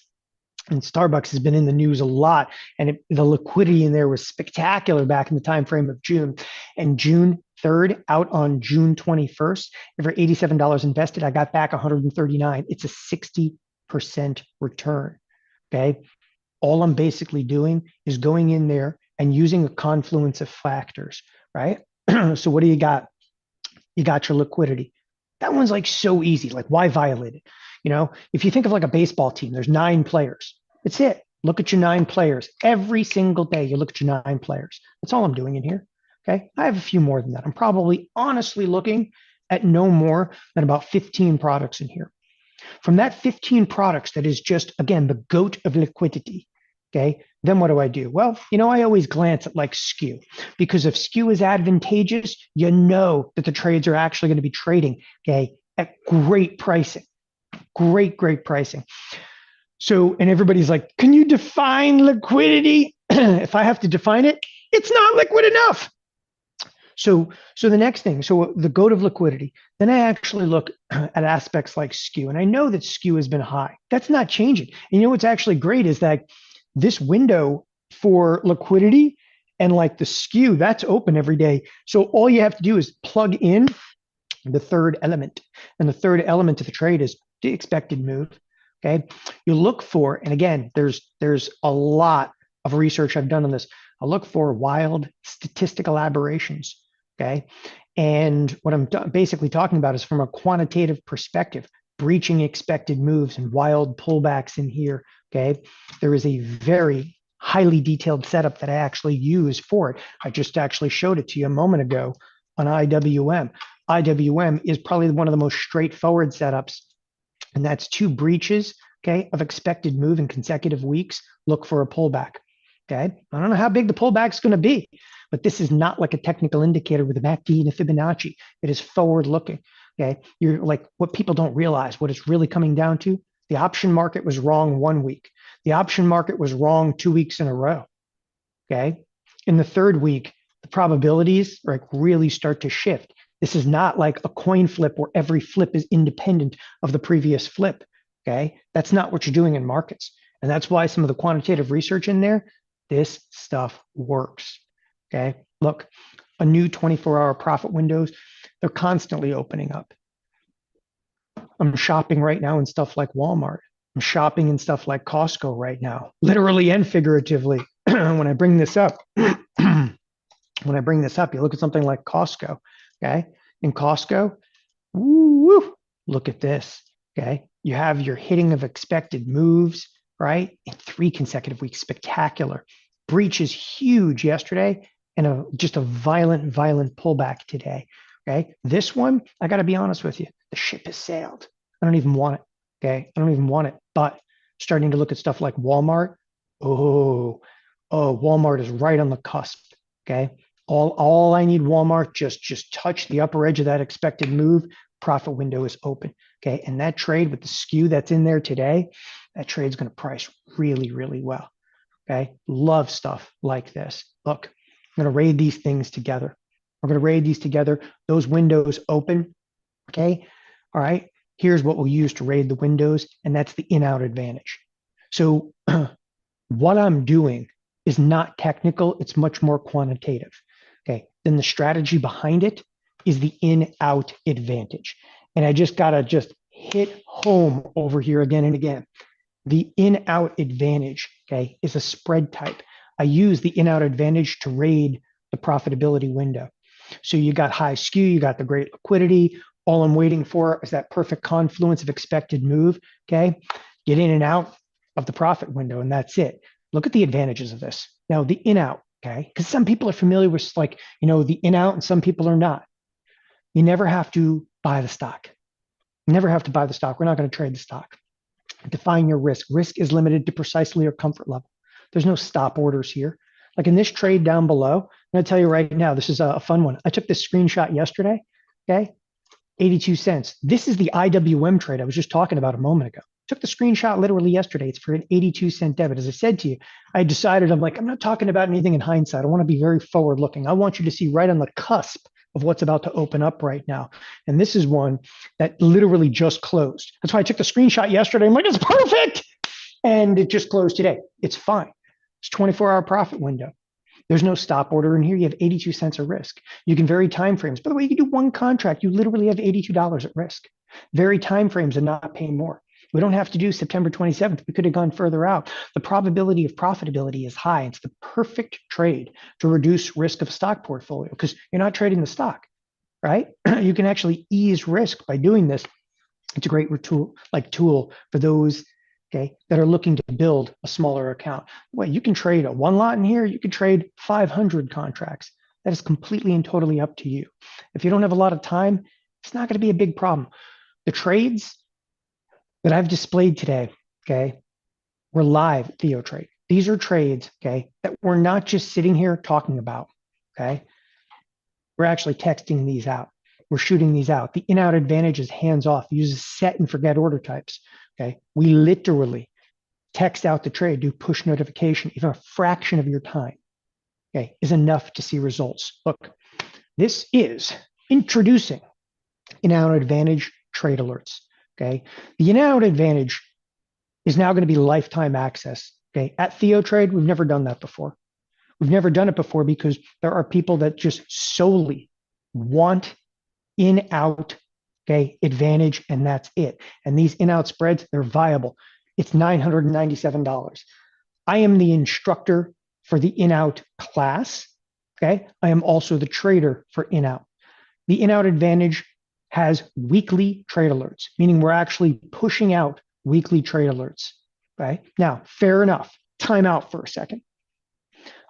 And Starbucks has been in the news a lot, and the liquidity in there was spectacular back in the time frame of June. And June 3rd, out on June 21st, every $87 invested, I got back 139. It's a 60% return. Okay, all I'm basically doing is going in there and using a confluence of factors, right? So what do you got? You got your liquidity. That one's like so easy. Like, why violate it? If you think of like a baseball team, there's 9 players. That's it. Look at your 9 players. Every single day, you look at your 9 players. That's all I'm doing in here. Okay. I have a few more than that. I'm probably honestly looking at no more than about 15 products in here. From that 15 products, that is just, again, the GOAT of liquidity. Okay. Then what do I do? Well, I always glance at like skew, because if skew is advantageous, you know that the trades are actually going to be trading, okay, at great pricing. Great pricing. So, and everybody's like, can you define liquidity? If I have to define it, it's not liquid enough. So the next thing, so the GOAT of liquidity, then I actually look at aspects like skew. And I know that skew has been high. That's not changing. And what's actually great is that this window for liquidity And like the skew, that's open every day. So all you have to do is plug in the third element. And the third element of the trade is the expected move. Okay. You look for, and again, there's a lot of research I've done on this. I look for wild statistical aberrations. Okay. And what I'm basically talking about is from a quantitative perspective, breaching expected moves and wild pullbacks in here. Okay. There is a very highly detailed setup that I actually use for it. I just actually showed it to you a moment ago on IWM. IWM is probably one of the most straightforward setups, and that's two breaches, okay, of expected move in consecutive weeks. Look for a pullback. Okay. I don't know how big the pullback is going to be, but this is not like a technical indicator with a MACD and a Fibonacci. It is forward looking. Okay. You're like what people don't realize, what it's really coming down to. The option market was wrong 1 week. The option market was wrong 2 weeks in a row. Okay. In the third week, the probabilities like really start to shift. This is not like a coin flip where every flip is independent of the previous flip. Okay. That's not what you're doing in markets. And that's why some of the quantitative research in there, this stuff works. Okay. Look, a new 24-hour profit windows, they're constantly opening up. I'm shopping right now in stuff like Walmart. I'm shopping in stuff like Costco right now, literally and figuratively. When I bring this up, you look at something like Costco. Okay. In Costco, woo, look at this. Okay. You have your hitting of expected moves, right? In 3 consecutive weeks. Spectacular. Breach is huge yesterday and just a violent pullback today. Okay. This one, I got to be honest with you, the ship has sailed. I don't even want it. Okay. I don't even want it. But starting to look at stuff like Walmart. Oh, Walmart is right on the cusp. Okay. All I need Walmart just touch the upper edge of that expected move. Profit window is open. Okay. And that trade with the skew that's in there today, that trade's going to price really, really well. Okay. Love stuff like this. Look, I'm going to raid these things together. We're going to raid these together. Those windows open. Okay. All right. Here's what we'll use to raid the windows, and that's the in-out advantage. So what I'm doing is not technical. It's much more quantitative. Okay. Then the strategy behind it is the in-out advantage. And I just got to hit home over here again and again. The in-out advantage, okay, is a spread type. I use the in-out advantage to raid the profitability window. So you got high skew, you got the great liquidity. All I'm waiting for is that perfect confluence of expected move. Okay. Get in and out of the profit window, and that's it. Look at the advantages of this. Now, the in out, okay, because some people are familiar with like, the in out and some people are not. You never have to buy the stock. You never have to buy the stock. We're not going to trade the stock. Define your risk. Risk is limited to precisely your comfort level. There's no stop orders here. Like in this trade down below, I'm going to tell you right now, this is a fun one. I took this screenshot yesterday. Okay. 82 cents. This is the IWM trade I was just talking about a moment ago. Took the screenshot literally yesterday. It's for an 82-cent debit. As I said to you, I decided I'm not talking about anything in hindsight. I want to be very forward looking. I want you to see right on the cusp of what's about to open up right now. And this is one that literally just closed. That's why I took the screenshot yesterday. I'm like, it's perfect. And it just closed today. It's fine. It's 24-hour profit window. There's no stop order in here. You have 82 cents of risk. You can vary timeframes. By the way, you can do one contract. You literally have $82 at risk. Vary timeframes and not pay more. We don't have to do September 27th. We could have gone further out. The probability of profitability is high. It's the perfect trade to reduce risk of a stock portfolio because you're not trading the stock, right? You can actually ease risk by doing this. It's a great tool for those that are looking to build a smaller account. Well, you can trade a one lot in here. You can trade 500 contracts. That is completely and totally up to you. If you don't have a lot of time, it's not going to be a big problem. The trades that I've displayed today, were live TheoTrade. These are trades, that we're not just sitting here talking about, We're actually texting these out. We're shooting these out. The in-out advantage is hands-off. Uses set and forget order types. We literally text out the trade, do push notification, even a fraction of your time, is enough to see results. Look, this is introducing in-out advantage trade alerts. The in-out advantage is now going to be lifetime access. At TheoTrade, we've never done that before. We've never done it before because there are people that just solely want in out, okay, advantage, and that's it. And these in out spreads, they're viable. It's $997. I am the instructor for the in out class. Okay. I am also the trader for in out. The in out advantage has weekly trade alerts, meaning we're actually pushing out weekly trade alerts. Okay. Now, fair enough. Time out for a second.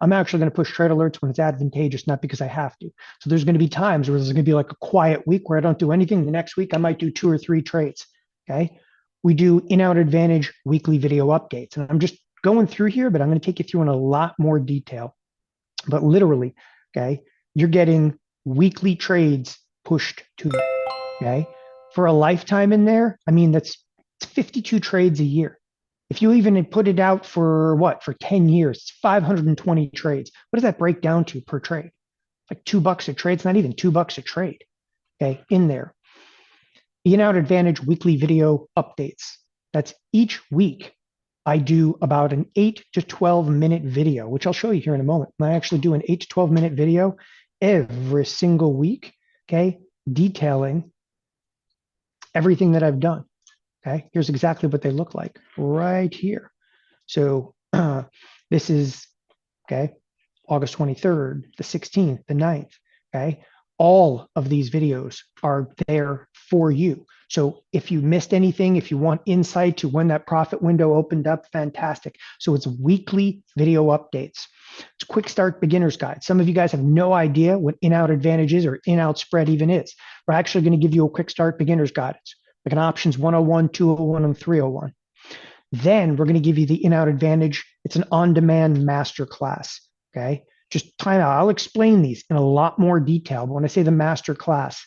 I'm actually going to push trade alerts when it's advantageous, not because I have to. So there's going to be times where there's going to be like a quiet week where I don't do anything. The next week, I might do 2 or 3 trades. Okay. We do in out advantage weekly video updates. And I'm just going through here, but I'm going to take you through in a lot more detail. But literally, okay, you're getting weekly trades pushed to you. Okay. For a lifetime in there, I mean, that's 52 trades a year. If you even put it out for what, for 10 years, it's 520 trades. What does that break down to per trade? Like $2 a trade. It's not even $2 a trade. Okay. In there. In out advantage weekly video updates. That's each week. I do about an 8 to 12 minute video, which I'll show you here in a moment. I actually do an 8 to 12 minute video every single week. Okay. Detailing everything that I've done. Okay, here's exactly what they look like right here. So this is, okay, August 23rd, the 16th, the 9th, okay? All of these videos are there for you. So if you missed anything, if you want insight to when that profit window opened up, fantastic. So it's weekly video updates. It's quick start beginner's guide. Some of you guys have no idea what in-out advantage is or in-out spread even is. We're actually going to give you a quick start beginner's guide. It's like an options 101, 201, and 301. Then we're going to give you the in-out advantage. It's an on-demand master class. Okay. Just time out. I'll explain these in a lot more detail. But when I say the master class,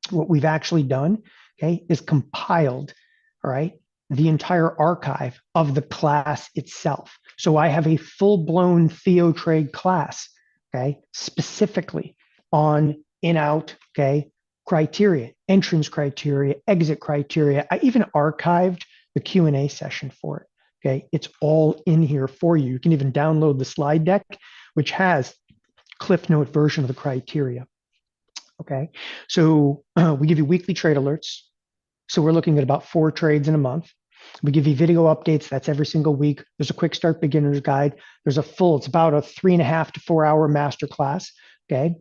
what we've actually done, okay, is compiled, all right, the entire archive of the class itself. So I have a full-blown TheoTrade class, okay, specifically on in-out, okay, criteria, entrance criteria, exit criteria. I even archived the Q&A session for it. Okay, it's all in here for you. You can even download the slide deck, which has Cliff Note version of the criteria. Okay, so we give you weekly trade alerts. So we're looking at about 4 trades in a month. We give you video updates. That's every single week. There's a quick start beginner's guide. There's a full, it's about a 3.5 to 4 hour masterclass. Okay,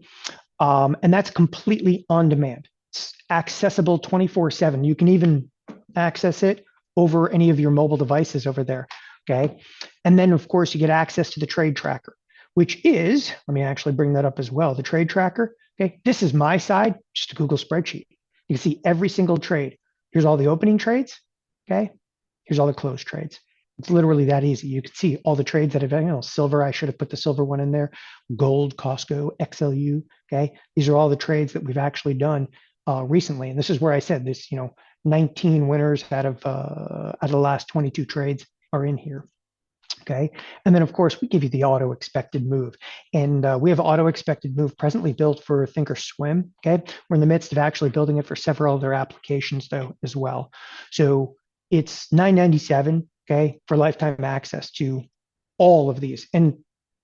and that's completely on demand. It's accessible 24/7. You can even access it over any of your mobile devices over there. Okay. And then, of course, you get access to the trade tracker, which is, let me actually bring that up as well. The trade tracker. Okay. This is my side, just a Google spreadsheet. You can see every single trade. Here's all the opening trades. Okay. Here's all the closed trades. It's literally that easy. You can see all the trades that have, silver. I should have put the silver one in there. Gold, Costco, XLU. Okay. These are all the trades that we've actually done recently. And this is where I said this, 19 winners out of the last 22 trades are in here. Okay. And then, of course, we give you the auto expected move. And we have auto expected move presently built for Thinkorswim. Okay. We're in the midst of actually building it for several other applications, though, as well. So it's $997, okay, for lifetime access to all of these. And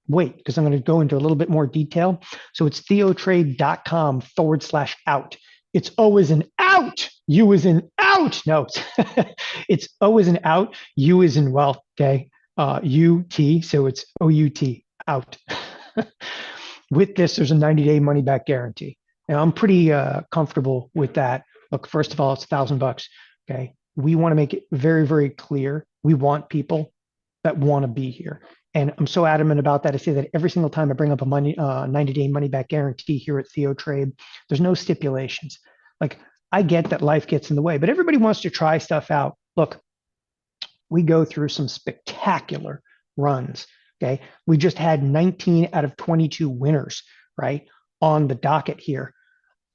wait, because I'm going to go into a little bit more detail. So it's theotrade.com/out. It's O as in out. U as in out. No, it's O as in out. U as in well. Okay. UT. So it's OUT out. With this, there's a 90-day money back guarantee. Now I'm pretty comfortable with that. Look, first of all, it's $1,000. Okay. We want to make it very, very clear. We want people that want to be here. And I'm so adamant about that. I say that every single time I bring up a 90-day money back guarantee here at TheoTrade, there's no stipulations. Like, I get that life gets in the way, but everybody wants to try stuff out. Look, we go through some spectacular runs. Okay. We just had 19 out of 22 winners, right, on the docket here.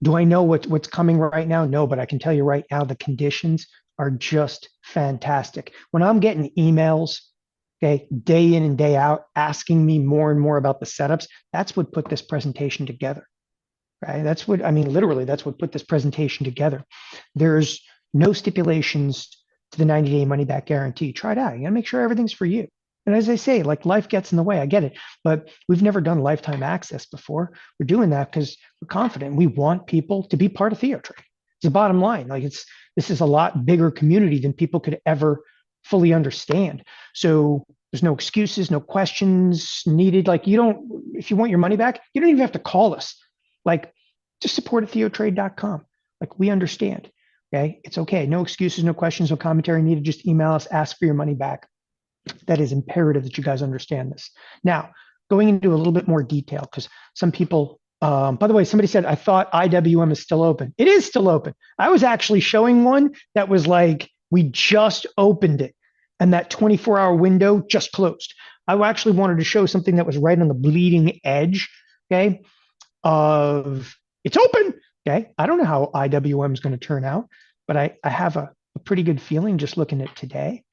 Do I know what's coming right now? No, but I can tell you right now, the conditions are just fantastic. When I'm getting emails, okay, day in and day out, asking me more and more about the setups, that's what put this presentation together, right? That's what, I mean, literally, that's what put this presentation together. There's no stipulations to the 90-day money back guarantee. Try it out. You gotta make sure everything's for you. And as I say, like life gets in the way. I get it, but we've never done lifetime access before. We're doing that because we're confident. We want people to be part of ThioTrade. It's the bottom line. Like this is a lot bigger community than people could ever fully understand. So there's no excuses, no questions needed. Like you don't, if you want your money back, you don't even have to call us. Like just support at theotrade.com. Like we understand. Okay. It's okay. No excuses, no questions, no commentary needed. Just email us, ask for your money back. That is imperative that you guys understand this. Now, going into a little bit more detail, because some people, by the way, somebody said, I thought IWM is still open. It is still open. I was actually showing one that was like, we just opened it and that 24-hour window just closed. I actually wanted to show something that was right on the bleeding edge, okay, of it's open. Okay. I don't know how IWM is going to turn out, but I have a pretty good feeling just looking at today.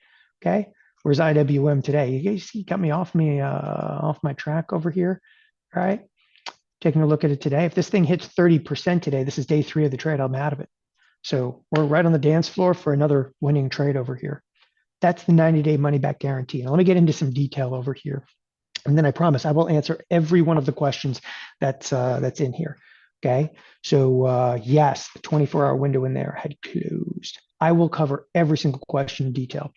Okay. Where's IWM today? You guys got me off my track over here. All right. Taking a look at it today. If this thing hits 30% today, this is day 3 of the trade. I'm out of it. So we're right on the dance floor for another winning trade over here. That's the 90-day money back guarantee. Now let me get into some detail over here. And then I promise I will answer every one of the questions that's in here. Okay. So yes, the 24-hour window in there had closed. I will cover every single question in detail.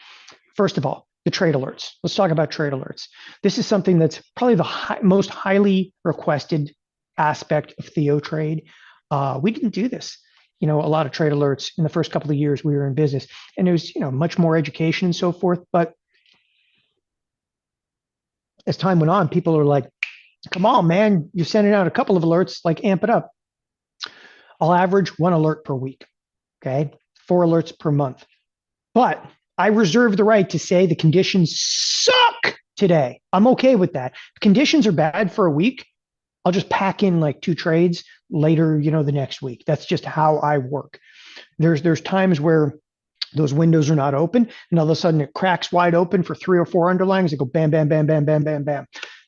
First of all, the trade alerts. Let's talk about trade alerts. This is something that's probably the most highly requested aspect of ThioTrade. We didn't do this. A lot of trade alerts in the first couple of years we were in business, and it was, much more education and so forth. But as time went on, people are like, come on, man, you're sending out a couple of alerts, like amp it up. I'll average 1 alert per week. Okay. 4 alerts per month. But I reserve the right to say the conditions suck today. I'm okay with that. If conditions are bad for a week, I'll just pack in like 2 trades later, the next week. That's just how I work. There's times where those windows are not open, and all of a sudden it cracks wide open for 3 or 4 underlyings. They go bam, bam, bam, bam, bam, bam, bam.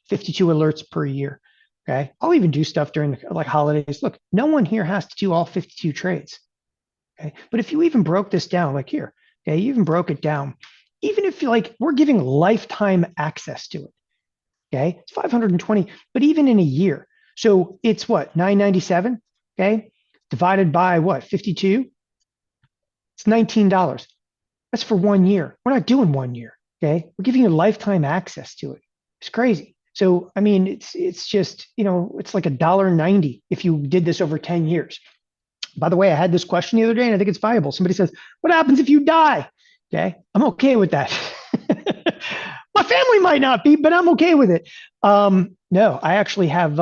52 alerts per year. Okay. I'll even do stuff during like holidays. Look, no one here has to do all 52 trades. Okay. But if you even broke this down, like here, okay, you even broke it down, even if you like, we're giving lifetime access to it. Okay. It's 520, but even in a year. So it's what, 997? Okay. Divided by what, 52? It's $19. That's for 1 year. We're not doing 1 year. Okay. We're giving you lifetime access to it. It's crazy. So, I mean, it's just, it's like $1.90 if you did this over 10 years. By the way, I had this question the other day, and I think it's viable. Somebody says, what happens if you die? Okay. I'm okay with that. My family might not be, but I'm okay with it. No, I actually have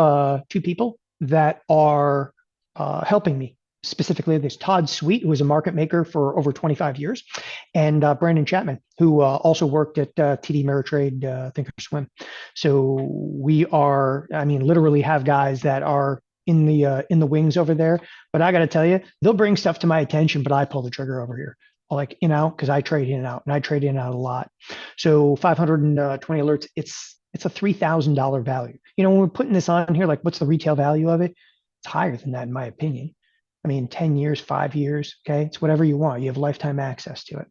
2 people that are helping me. Specifically, there's Todd Sweet, who was a market maker for over 25 years, and Brandon Chapman, who also worked at TD Ameritrade Thinkorswim. So we are, I mean, literally have guys that are in the wings over there. But I got to tell you, they'll bring stuff to my attention, but I pull the trigger over here. Like because I trade in and out, and I trade in and out a lot. So 520 alerts, it's a $3,000 value. When we're putting this on here, like what's the retail value of it? It's higher than that, in my opinion. I mean, 10 years, 5 years, okay? It's whatever you want. You have lifetime access to it.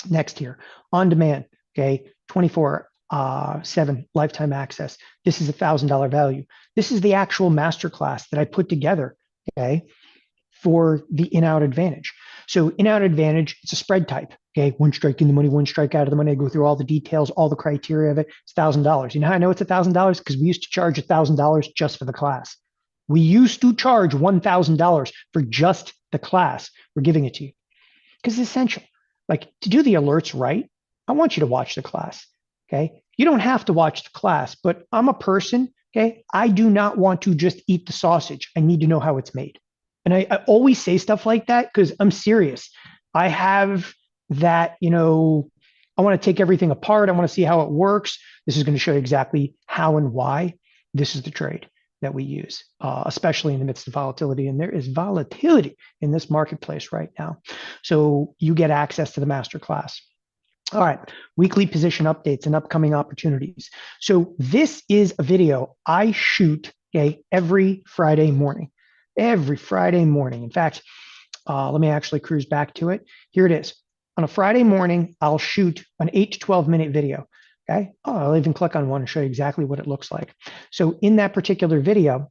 Next here, on demand, okay? 24/7 lifetime access. This is $1,000 value. This is the actual masterclass that I put together, okay, for the in-out advantage. So in-out advantage, it's a spread type, okay? 1 strike in the money, 1 strike out of the money. I go through all the details, all the criteria of it. It's $1,000. You know how I know it's $1,000? Because we used to charge $1,000 just for the class. We used to charge $1,000 for just the class. We're giving it to you because it's essential. Like to do the alerts right, I want you to watch the class. Okay. You don't have to watch the class, but I'm a person. Okay. I do not want to just eat the sausage. I need to know how it's made. And I always say stuff like that because I'm serious. I have that, I want to take everything apart. I want to see how it works. This is going to show you exactly how and why this is the trade that we use, especially in the midst of volatility. And there is volatility in this marketplace right now. So you get access to the masterclass. All right, weekly position updates and upcoming opportunities. So this is a video I shoot, okay, every Friday morning. Every Friday morning. In fact, let me actually cruise back to it. Here it is. On a Friday morning, I'll shoot an 8 to 12 minute video. Okay. Oh, I'll even click on one and show you exactly what it looks like. So in that particular video,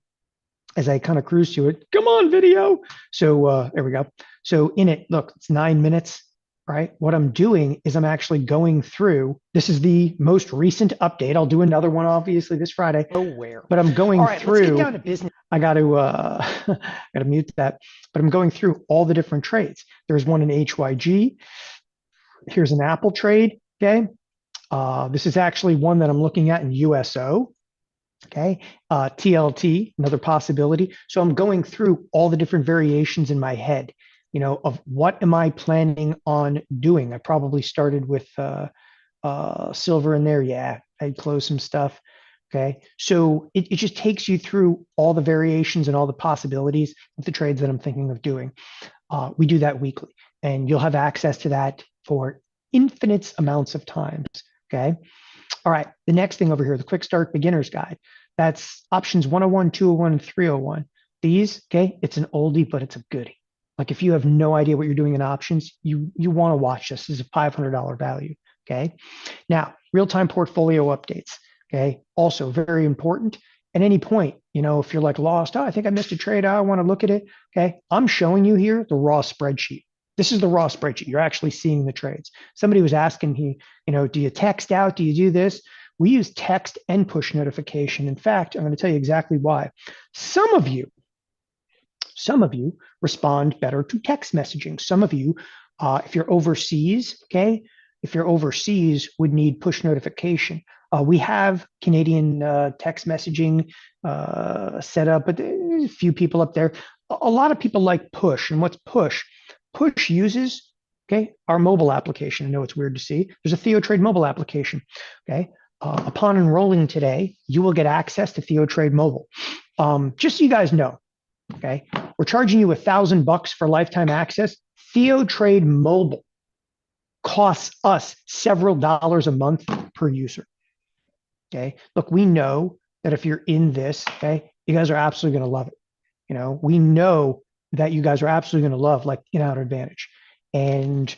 as I kind of cruise to it, come on, video. So there we go. So in it, look, it's 9 minutes, right? What I'm doing is I'm actually going through. This is the most recent update. I'll do another one, obviously, this Friday. Nowhere. But I'm All going right, let's get through. down to business. I got to got to mute that. But I'm going through all the different trades. There's one in HYG. Here's an Apple trade. Okay. This is actually one that I'm looking at in USO. Okay. TLT, another possibility. So I'm going through all the different variations in my head, of what am I planning on doing. I probably started with silver in there. Yeah, I'd close some stuff. Okay. So it just takes you through all the variations and all the possibilities of the trades that I'm thinking of doing. We do that weekly, and you'll have access to that for infinite amounts of times. Okay. All right. The next thing over here, the quick start beginner's guide. That's options 101, 201, and 301. These, okay, it's an oldie, but it's a goodie. Like if you have no idea what you're doing in options, you want to watch this. This is a $500 value. Okay. Now, real-time portfolio updates. Okay. Also very important. At any point, if you're like lost, oh, I think I missed a trade. I want to look at it. Okay. I'm showing you here the raw spreadsheet. This is the raw spreadsheet. You're actually seeing the trades. Somebody was asking me, do you text out? Do you do this? We use text and push notification. In fact, I'm going to tell you exactly why. Some of you, some of you respond better to text messaging. Some of you, if you're overseas, okay, if you're overseas, would need push notification. We have Canadian text messaging set up, but there's a few people up there. A lot of people like push. And what's push? Push uses, okay, our mobile application. I know it's weird to see. There's a TheoTrade mobile application, okay? Upon enrolling today, you will get access to TheoTrade mobile. Just so you guys know, okay, we're charging you $1,000 for lifetime access. TheoTrade mobile costs us several dollars a month per user. Okay, look, we know that if you're in this, okay, you guys are absolutely going to love it. We know that you guys are absolutely going to love like In-Out Advantage, and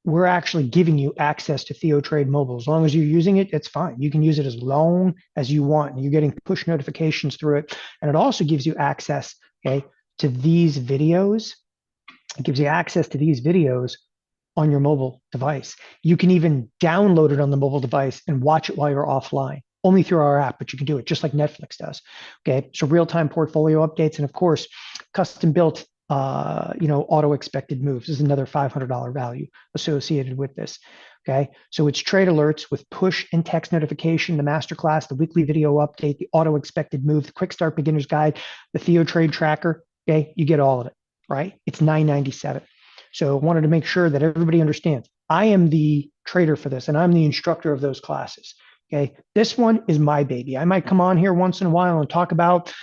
we're actually giving you access to TheoTrade mobile. As long as you're using it, it's fine. You can use it as long as you want, and you're getting push notifications through it. And it also gives you access, okay, to these videos. It gives you access to these videos on your mobile device. You can even download it on the mobile device and watch it while you're offline, only through our app, but you can do it just like Netflix does. Okay, so real-time portfolio updates, and of course, custom-built, auto expected moves is another $500 value associated with this. Okay, so it's trade alerts with push and text notification, the masterclass, the weekly video update, the auto expected move, the quick start beginner's guide, the TheoTrade tracker. Okay, you get all of it, right? It's $9.97. So I wanted to make sure that everybody understands. I am the trader for this, and I'm the instructor of those classes. Okay, this one is my baby. I might come on here once in a while and talk about,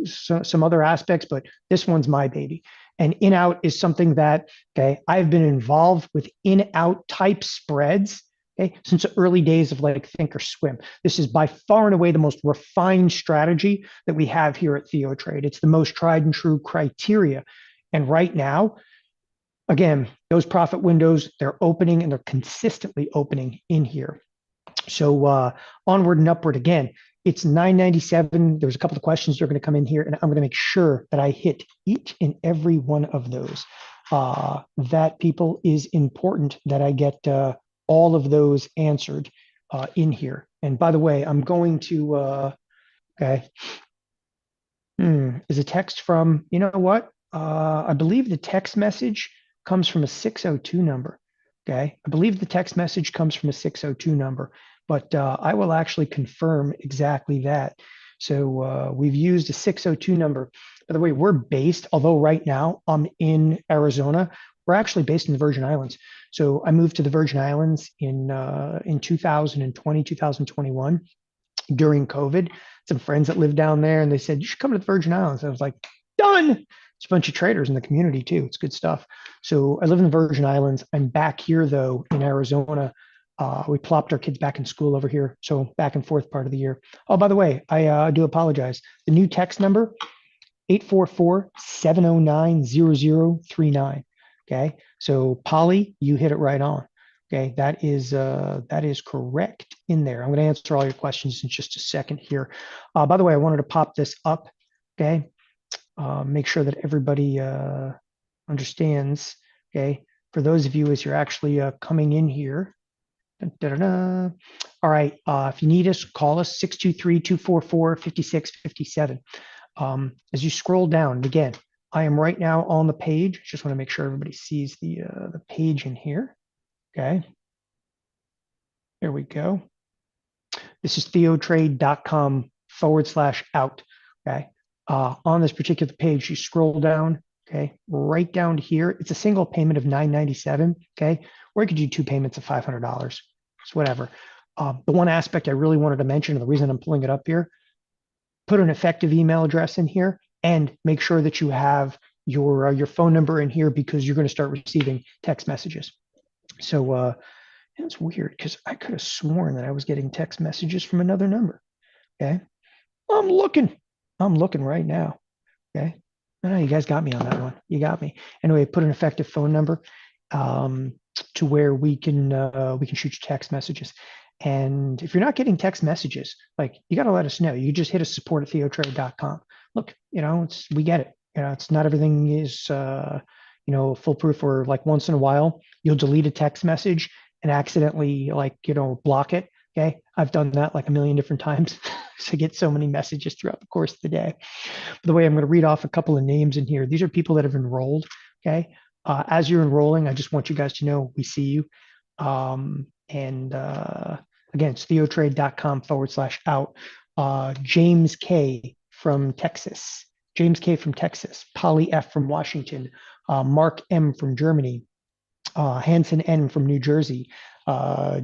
some other aspects, but this one's my baby. And in-out is something that, okay, I've been involved with in-out type spreads, okay, since the early days of like Thinkorswim. This is by far and away the most refined strategy that we have here at TheoTrade. It's the most tried and true criteria. And right now, again, those profit windows, they're opening and they're consistently opening in here. So onward and upward again. It's $9.97. There's a couple of questions that are going to come in here, and I'm going to make sure that I hit each and every one of those. That, people, is important that I get all of those answered in here. And by the way, I'm going to, okay, is a text from, you know what? I believe the text message comes from a 602 number. Okay. I believe the text message comes from a 602 number, but I will actually confirm exactly that. So we've used a 602 number. By the way, we're based, although right now I'm in Arizona, we're actually based in the Virgin Islands. So I moved to the Virgin Islands in 2020, 2021 during COVID. Some friends that live down there, and they said, you should come to the Virgin Islands. I was like, done. There's a bunch of traders in the community too. It's good stuff. So I live in the Virgin Islands. I'm back here though in Arizona. We plopped our kids back in school over here. So back and forth part of the year. Oh, by the way, I do apologize. The new text number, 844-709-0039. Okay. So Polly, you hit it right on. Okay, that is correct in there. I'm going to answer all your questions in just a second here. By the way, I wanted to pop this up. Okay, make sure that everybody understands. Okay, for those of you as you're actually coming in here. Dun, dun, dun, dun. All right, if you need us, call us 623-244-5657. As you scroll down, and again, I am right now on the page. Just want to make sure everybody sees the page in here. Okay, there we go. This is theotrade.com/out. Okay. On this particular page, you scroll down, okay, right down to here. It's a single payment of $997. Okay. Or you could do two payments of $500. It's whatever. The one aspect I really wanted to mention, and the reason I'm pulling it up here, put an effective email address in here and make sure that you have your phone number in here because you're going to start receiving text messages. So it's weird because I could have sworn that I was getting text messages from another number. Okay. I'm looking. I'm looking right now. Okay. No, you guys got me on that one. You got me. Anyway, put an effective phone number to where we can shoot you text messages. And if you're not getting text messages, like you got to let us know. You just hit us support at theotrade.com. Look, we get it. It's not everything is foolproof, or like once in a while you'll delete a text message and accidentally block it. Okay. I've done that like a million different times. So I get so many messages throughout the course of the day. By the way, I'm going to read off a couple of names in here. These are people that have enrolled. Okay. As you're enrolling, I just want you guys to know we see you. And again, it's theotrade.com/out. James K from Texas. James K from Texas. Polly F from Washington. Mark M from Germany. Hanson N from New Jersey,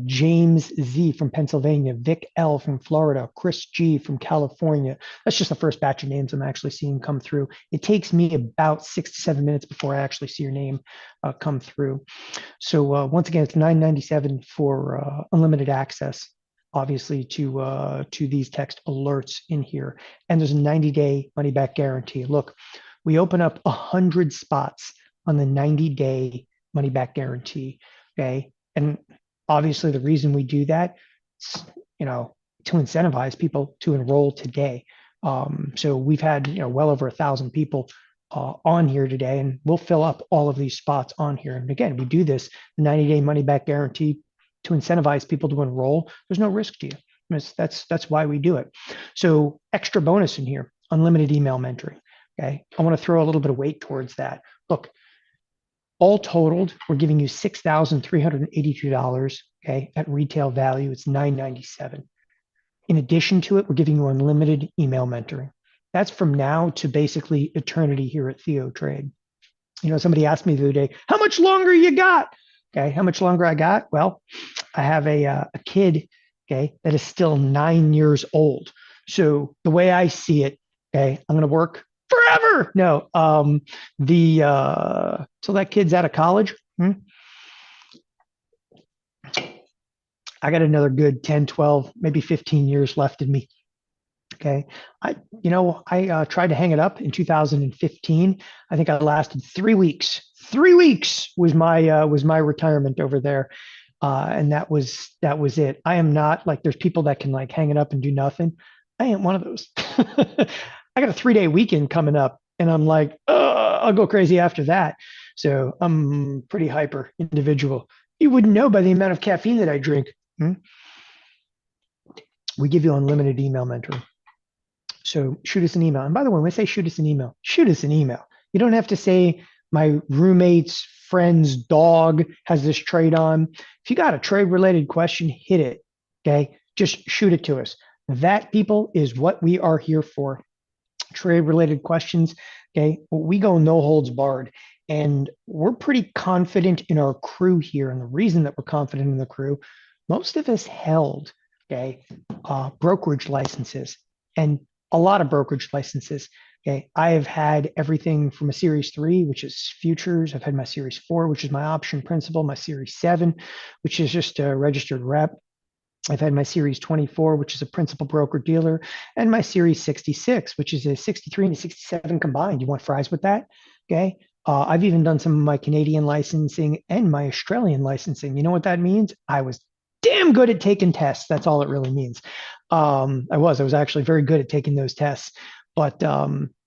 James Z from Pennsylvania, Vic L from Florida, Chris G from California. That's just the first batch of names I'm actually seeing come through. It takes me about 6 to 7 minutes before I actually see your name come through. So once again, it's $997 for unlimited access, obviously, to these text alerts in here. And there's a 90-day money-back guarantee. Look, we open up 100 spots on the 90-day money back guarantee. Okay. And obviously the reason we do that is, to incentivize people to enroll today. So we've had, well over 1,000 people on here today, and we'll fill up all of these spots on here. And again, we do this 90-day money back guarantee to incentivize people to enroll. There's no risk to you. That's why we do it. So extra bonus in here, unlimited email mentoring. Okay. I want to throw a little bit of weight towards that. Look, all totaled, we're giving you $6,382. Okay, at retail value, it's $997. In addition to it, we're giving you unlimited email mentoring. That's from now to basically eternity here at TheoTrade. Somebody asked me the other day, how much longer you got? Okay, how much longer I got? Well, I have a kid, okay, that is still 9 years old. So the way I see it, okay, I'm going to work forever. No, till that kid's out of college. I got another good 10, 12, maybe 15 years left in me. Okay. I tried to hang it up in 2015. I think I lasted 3 weeks. 3 weeks was my retirement over there. And that was it. I am not like, there's people that can like hang it up and do nothing. I ain't one of those. I got a 3-day weekend coming up, and I'm like, I'll go crazy after that. So I'm pretty hyper individual. You wouldn't know by the amount of caffeine that I drink. We give you unlimited email mentoring. So shoot us an email. And by the way, when I say shoot us an email, shoot us an email. You don't have to say my roommate's friend's dog has this trade on. If you got a trade related question, hit it. Okay. Just shoot it to us. That, people, is what we are here for. Trade related questions. Okay. We go no holds barred. And we're pretty confident in our crew here. And the reason that we're confident in the crew, most of us held, okay, brokerage licenses, and a lot of brokerage licenses. Okay. I have had everything from a series 3, which is futures. I've had my series 4, which is my option principal, my series 7, which is just a registered rep. I've had my series 24, which is a principal broker dealer, and my series 66, which is a 63 and a 67 combined. You want fries with that? Okay. I've even done some of my Canadian licensing and my Australian licensing. You know what that means? I was damn good at taking tests. That's all it really means. I was actually very good at taking those tests. But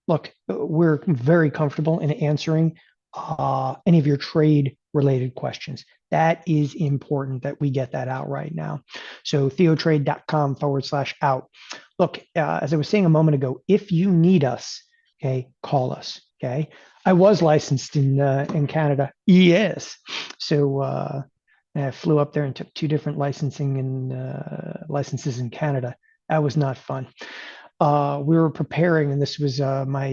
look, we're very comfortable in answering any of your trade related questions. That is important that we get that out right now. So theotrade.com/out. Look, as I was saying a moment ago, if you need us, okay, call us. Okay. I was licensed in Canada. Yes. So I flew up there and took two different licensing and licenses in Canada. That was not fun. We were preparing, and this was my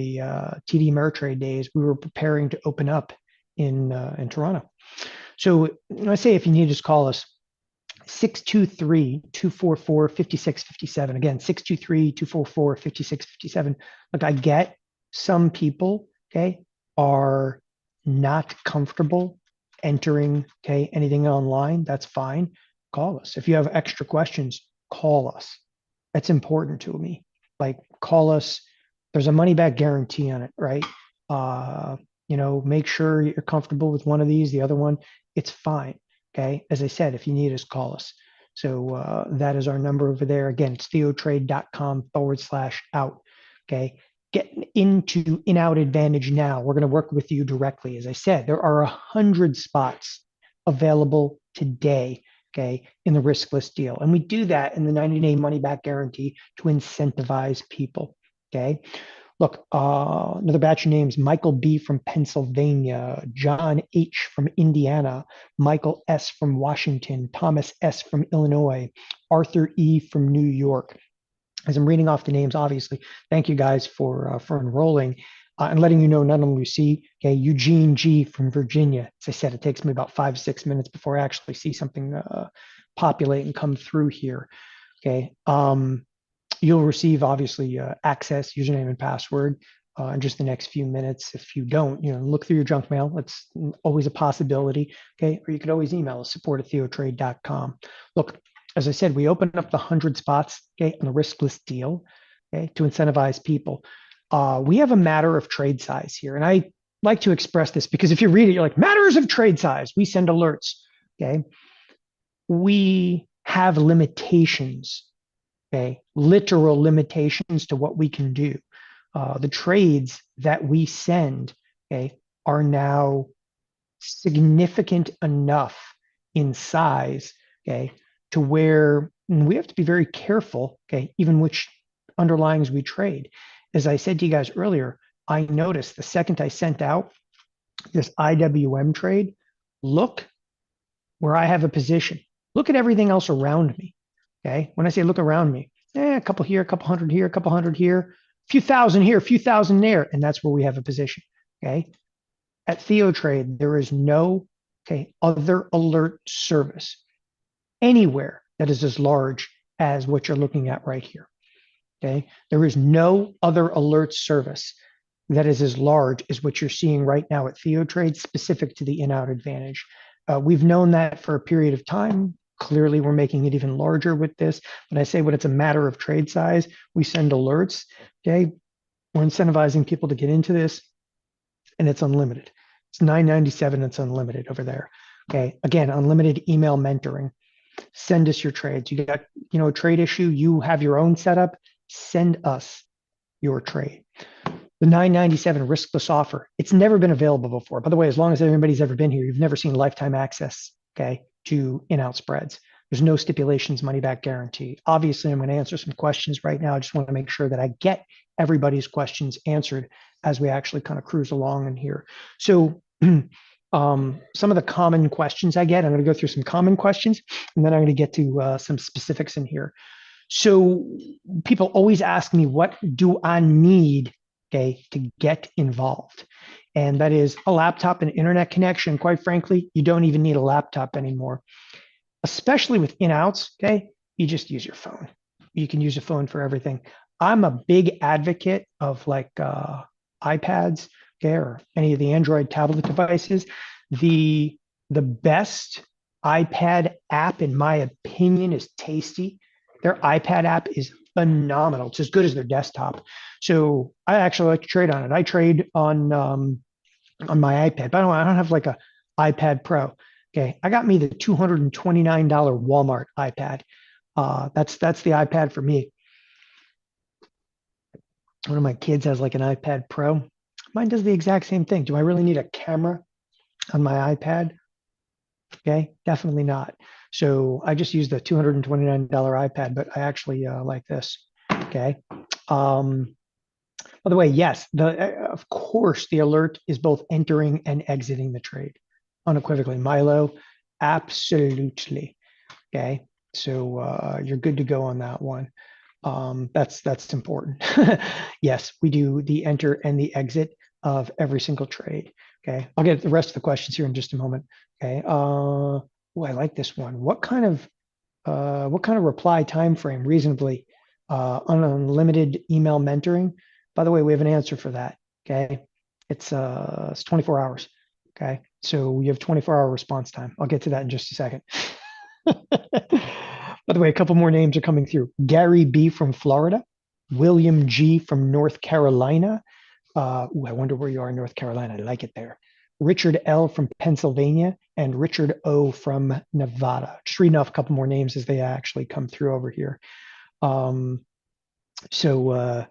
TD Ameritrade days. We were preparing to open up in Toronto. So I say if you need, just call us 623-244-5657. Again, 623-244-5657. Look, I get some people, okay, are not comfortable entering, okay, anything online. That's fine. Call us. If you have extra questions, call us. That's important to me. Like, call us. There's a money back guarantee on it, right? Make sure you're comfortable with one of these, the other one, it's fine. Okay. As I said, if you need us, call us. So that is our number over there. Again, it's theotrade.com/out. Okay. Get into In-Out Advantage now. We're going to work with you directly. As I said, there are 100 spots available today, okay, in the riskless deal. And we do that in the 90-day money back guarantee to incentivize people. Okay. Look, another batch of names: Michael B. from Pennsylvania, John H. from Indiana, Michael S. from Washington, Thomas S. from Illinois, Arthur E. from New York. As I'm reading off the names, obviously, thank you guys for enrolling and letting you know not only see, okay, Eugene G. from Virginia. As I said, it takes me about 5-6 minutes before I actually see something populate and come through here. Okay. You'll receive, obviously, access, username, and password in just the next few minutes. If you don't, look through your junk mail. It's always a possibility. Okay. Or you could always email us, support@theotrade.com. Look, as I said, we open up the 100 spots, okay, on the riskless deal, okay, to incentivize people. We have a matter of trade size here. And I like to express this because if you read it, you're like, matters of trade size. We send alerts. Okay. We have limitations. Okay, literal limitations to what we can do. The trades that we send, okay, are now significant enough in size, okay, to where we have to be very careful, okay, even which underlyings we trade. As I said to you guys earlier, I noticed the second I sent out this IWM trade, look where I have a position. Look at everything else around me. Okay. When I say look around me, a couple here, a couple hundred here, a couple hundred here, a few thousand here, a few thousand there. And that's where we have a position. Okay. At TheoTrade, there is no, okay, other alert service anywhere that is as large as what you're looking at right here. Okay. There is no other alert service that is as large as what you're seeing right now at TheoTrade, specific to the In-Out Advantage. We've known that for a period of time. Clearly, we're making it even larger with this. When I say when it's a matter of trade size, we send alerts. Okay, we're incentivizing people to get into this, and it's unlimited. It's $9.97. It's unlimited over there. Okay, again, unlimited email mentoring. Send us your trades. You got, a trade issue. You have your own setup. Send us your trade. The $9.97 riskless offer. It's never been available before. By the way, as long as anybody's ever been here, you've never seen lifetime access, okay, to in-out spreads. There's no stipulations, money back guarantee. Obviously, I'm going to answer some questions right now. I just want to make sure that I get everybody's questions answered as we actually kind of cruise along in here. So some of the common questions I get, I'm going to go through some common questions, and then I'm going to get to some specifics in here. So people always ask me, what do I need, okay, to get involved? And that is a laptop and internet connection. Quite frankly, you don't even need a laptop anymore, especially with in-outs. Okay, you just use your phone. You can use a phone for everything. I'm a big advocate of like iPads, okay, or any of the Android tablet devices. The best iPad app, in my opinion, is Tasty. Their iPad app is phenomenal. It's as good as their desktop. So I actually like to trade on it. I trade on on my iPad. By the way, I don't have like a iPad Pro. Okay, I got me the $229 Walmart iPad. That's the iPad for me. One of my kids has like an iPad Pro. Mine does the exact same thing. Do I really need a camera on my iPad? Okay, definitely not. So I just use the $229 iPad, but I actually like this. Okay. Um, by the way, yes, of course the alert is both entering and exiting the trade, unequivocally. Milo, absolutely. Okay, so you're good to go on that one. That's important. Yes, we do the enter and the exit of every single trade. Okay, I'll get the rest of the questions here in just a moment. Okay. I like this one. What kind of reply time frame reasonably on unlimited email mentoring? By the way, we have an answer for that. Okay, it's 24 hours. Okay, so you have 24-hour response time. I'll get to that in just a second. By the way, a couple more names are coming through. Gary B from Florida, William G from North Carolina. I wonder where you are in North Carolina. I like it there. Richard L from Pennsylvania and Richard O from Nevada. Just reading off a couple more names as they actually come through over here. Um, so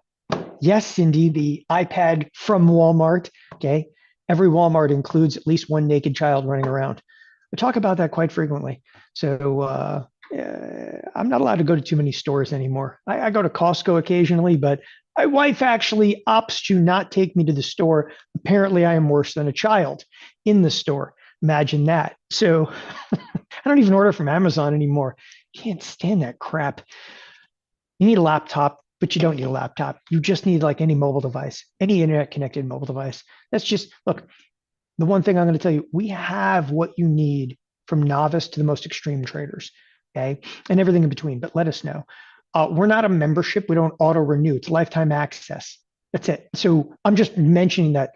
yes, indeed, the iPad from Walmart. Okay, every Walmart includes at least one naked child running around. I talk about that quite frequently. So I'm not allowed to go to too many stores anymore. I go to Costco occasionally, but my wife actually opts to not take me to the store. Apparently, I am worse than a child in the store. Imagine that. So I don't even order from Amazon anymore. Can't stand that crap. You need a laptop, but you don't need a laptop. You just need like any mobile device, any internet connected mobile device. That's just, look, the one thing I'm going to tell you, we have what you need from novice to the most extreme traders, okay, and everything in between. But let us know. We're not a membership. We don't auto renew. It's lifetime access. That's it. So I'm just mentioning that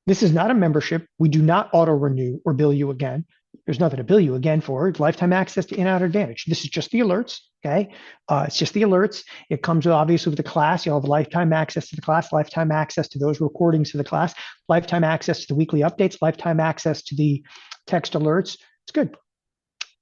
this is not a membership. We do not auto renew or bill you again. There's nothing to bill you again for. It's lifetime access to In-Out Advantage. This is just the alerts. Okay. It's just the alerts. It comes with, obviously with the class. You'll have lifetime access to the class, lifetime access to those recordings of the class, lifetime access to the weekly updates, lifetime access to the text alerts. It's good.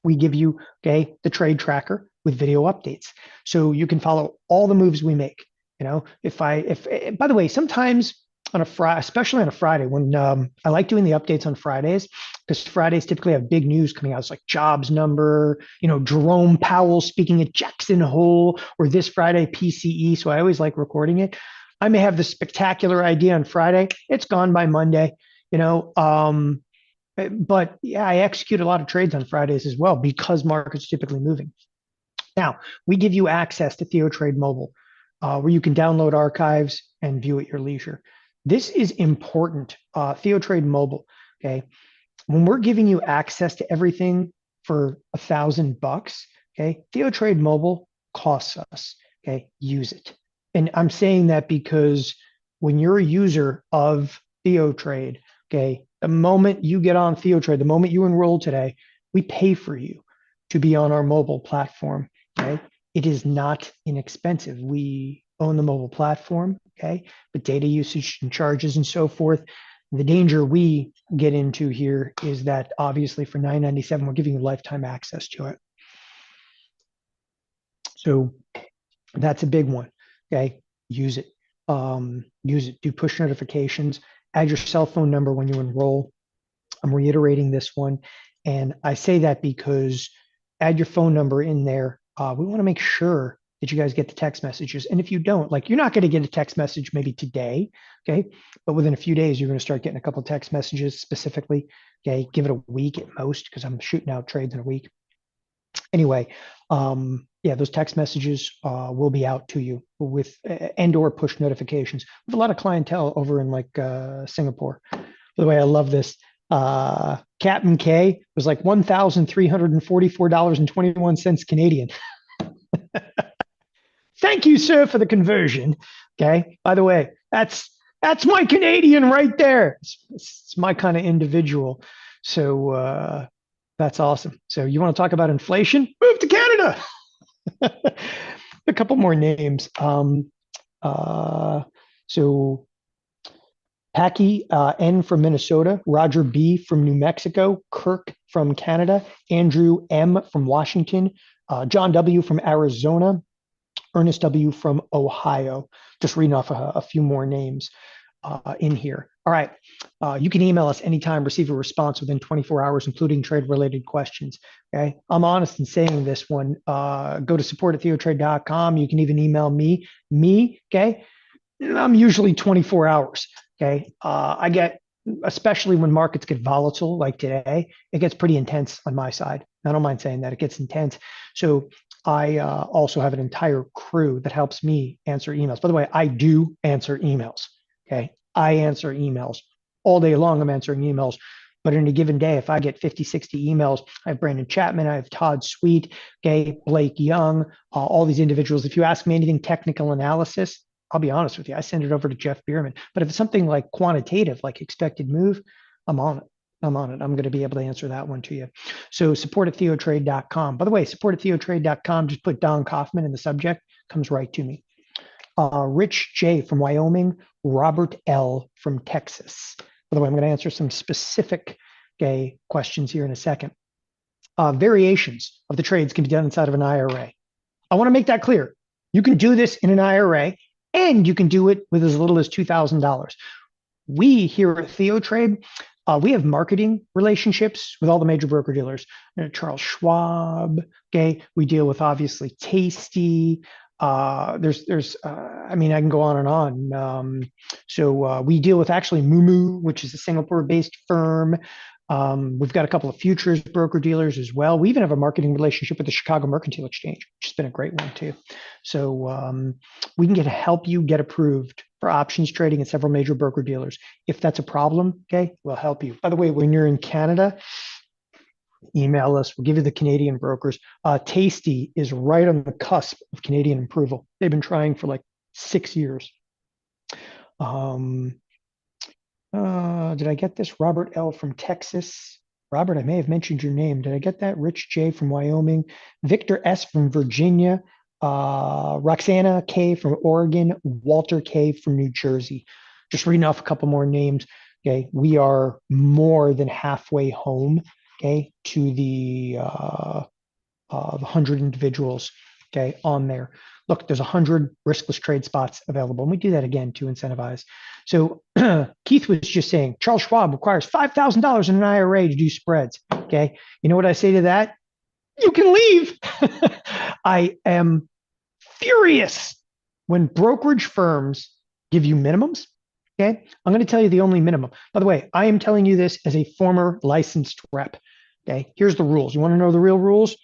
We give you, okay, the trade tracker with video updates. So you can follow all the moves we make. You know, by the way, sometimes on a Friday, especially on a Friday, when I like doing the updates on Fridays, because Fridays typically have big news coming out. It's like jobs number, Jerome Powell speaking at Jackson Hole, or this Friday PCE. So I always like recording it. I may have this spectacular idea on Friday. It's gone by Monday. You know, but yeah, I execute a lot of trades on Fridays as well because markets typically moving. Now, we give you access to TheoTrade Mobile, where you can download archives and view at your leisure. This is important. TheoTrade Mobile, okay? When we're giving you access to everything for $1,000, okay, TheoTrade Mobile costs us, okay? Use it. And I'm saying that because when you're a user of TheoTrade, okay, the moment you get on TheoTrade, the moment you enroll today, we pay for you to be on our mobile platform. Okay, it is not inexpensive. We own the mobile platform. Okay, but data usage and charges and so forth. The danger we get into here is that obviously for $9.97, we're giving you lifetime access to it. So that's a big one. Okay, use it. Use it. Do push notifications. Add your cell phone number when you enroll. I'm reiterating this one. And I say that because add your phone number in there. We want to make sure that you guys get the text messages. And if you don't, like, you're not going to get a text message maybe today, okay? But within a few days, you're going to start getting a couple of text messages specifically. Okay, give it a week at most because I'm shooting out trades in a week. Anyway, yeah, those text messages will be out to you with and/or push notifications. We have a lot of clientele over in like Singapore. By the way, I love this. Captain K was like $1,344.21 Canadian. Thank you, sir, for the conversion. Okay. By the way, that's my Canadian right there. It's my kind of individual. So that's awesome. So you want to talk about inflation? Move to Canada. A couple more names. So Packy N from Minnesota, Roger B from New Mexico, Kirk from Canada, Andrew M from Washington, John W from Arizona, Ernest W from Ohio. Just reading off a few more names in here. All right. You can email us anytime, receive a response within 24 hours, including trade related questions. Okay. I'm honest in saying this one. Go to support@theotrade.com. You can even email me. Okay. I'm usually 24 hours. Okay. I get, especially when markets get volatile like today, it gets pretty intense on my side. I don't mind saying that it gets intense. So I also have an entire crew that helps me answer emails. By the way, I do answer emails. Okay. I answer emails all day long. I'm answering emails. But in a given day, if I get 50, 60 emails, I have Brandon Chapman, I have Todd Sweet, okay, Blake Young, all these individuals. If you ask me anything technical analysis, I'll be honest with you, I send it over to Jeff Bierman. But if it's something like quantitative, like expected move, I'm on it. I'm on it. I'm going to be able to answer that one to you. So support@theotrade.com. By the way, support@theotrade.com, just put Don Kaufman in the subject, comes right to me. Rich J from Wyoming, Robert L from Texas. By the way, I'm going to answer some specific questions here in a second. Variations of the trades can be done inside of an IRA. I want to make that clear. You can do this in an IRA, and you can do it with as little as $2,000. We here at TheoTrade, we have marketing relationships with all the major broker dealers. Charles Schwab, okay. We deal with obviously Tasty. I mean, I can go on and on. So we deal with actually Mumu, which is a Singapore-based firm. We've got a couple of futures broker dealers as well. We even have a marketing relationship with the Chicago Mercantile Exchange, which has been a great one too. So we can help you get approved for options trading at several major broker dealers. If that's a problem, okay, we'll help you. By the way, when you're in Canada, email us. We'll give you the Canadian brokers. Tasty is right on the cusp of Canadian approval. They've been trying for like 6 years. Did I get this? Robert L from Texas. Robert, I may have mentioned your name. Did I get that? Rich J from Wyoming. Victor S from Virginia. Roxana K from Oregon. Walter K from New Jersey. Just reading off a couple more names. Okay, we are more than halfway home. Okay, to the 100 individuals. Okay, on there. Look, there's 100 riskless trade spots available, and we do that again to incentivize. So Keith was just saying Charles Schwab requires $5,000 in an IRA to do spreads. Okay, you know what I say to that? You can leave. I am furious when brokerage firms give you minimums. Okay, I'm going to tell you the only minimum. By the way, I am telling you this as a former licensed rep. Okay, here's the rules. You want to know the real rules?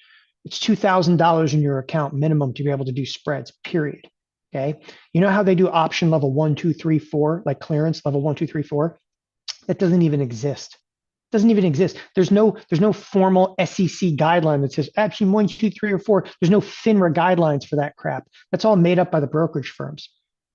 It's $2,000 in your account minimum to be able to do spreads, period. Okay. You know how they do option level 1, 2, 3, 4, like clearance level 1, 2, 3, 4? That doesn't even exist. Doesn't even exist. There's no formal SEC guideline that says option 1, 2, 3, or 4. There's no FINRA guidelines for that crap. That's all made up by the brokerage firms.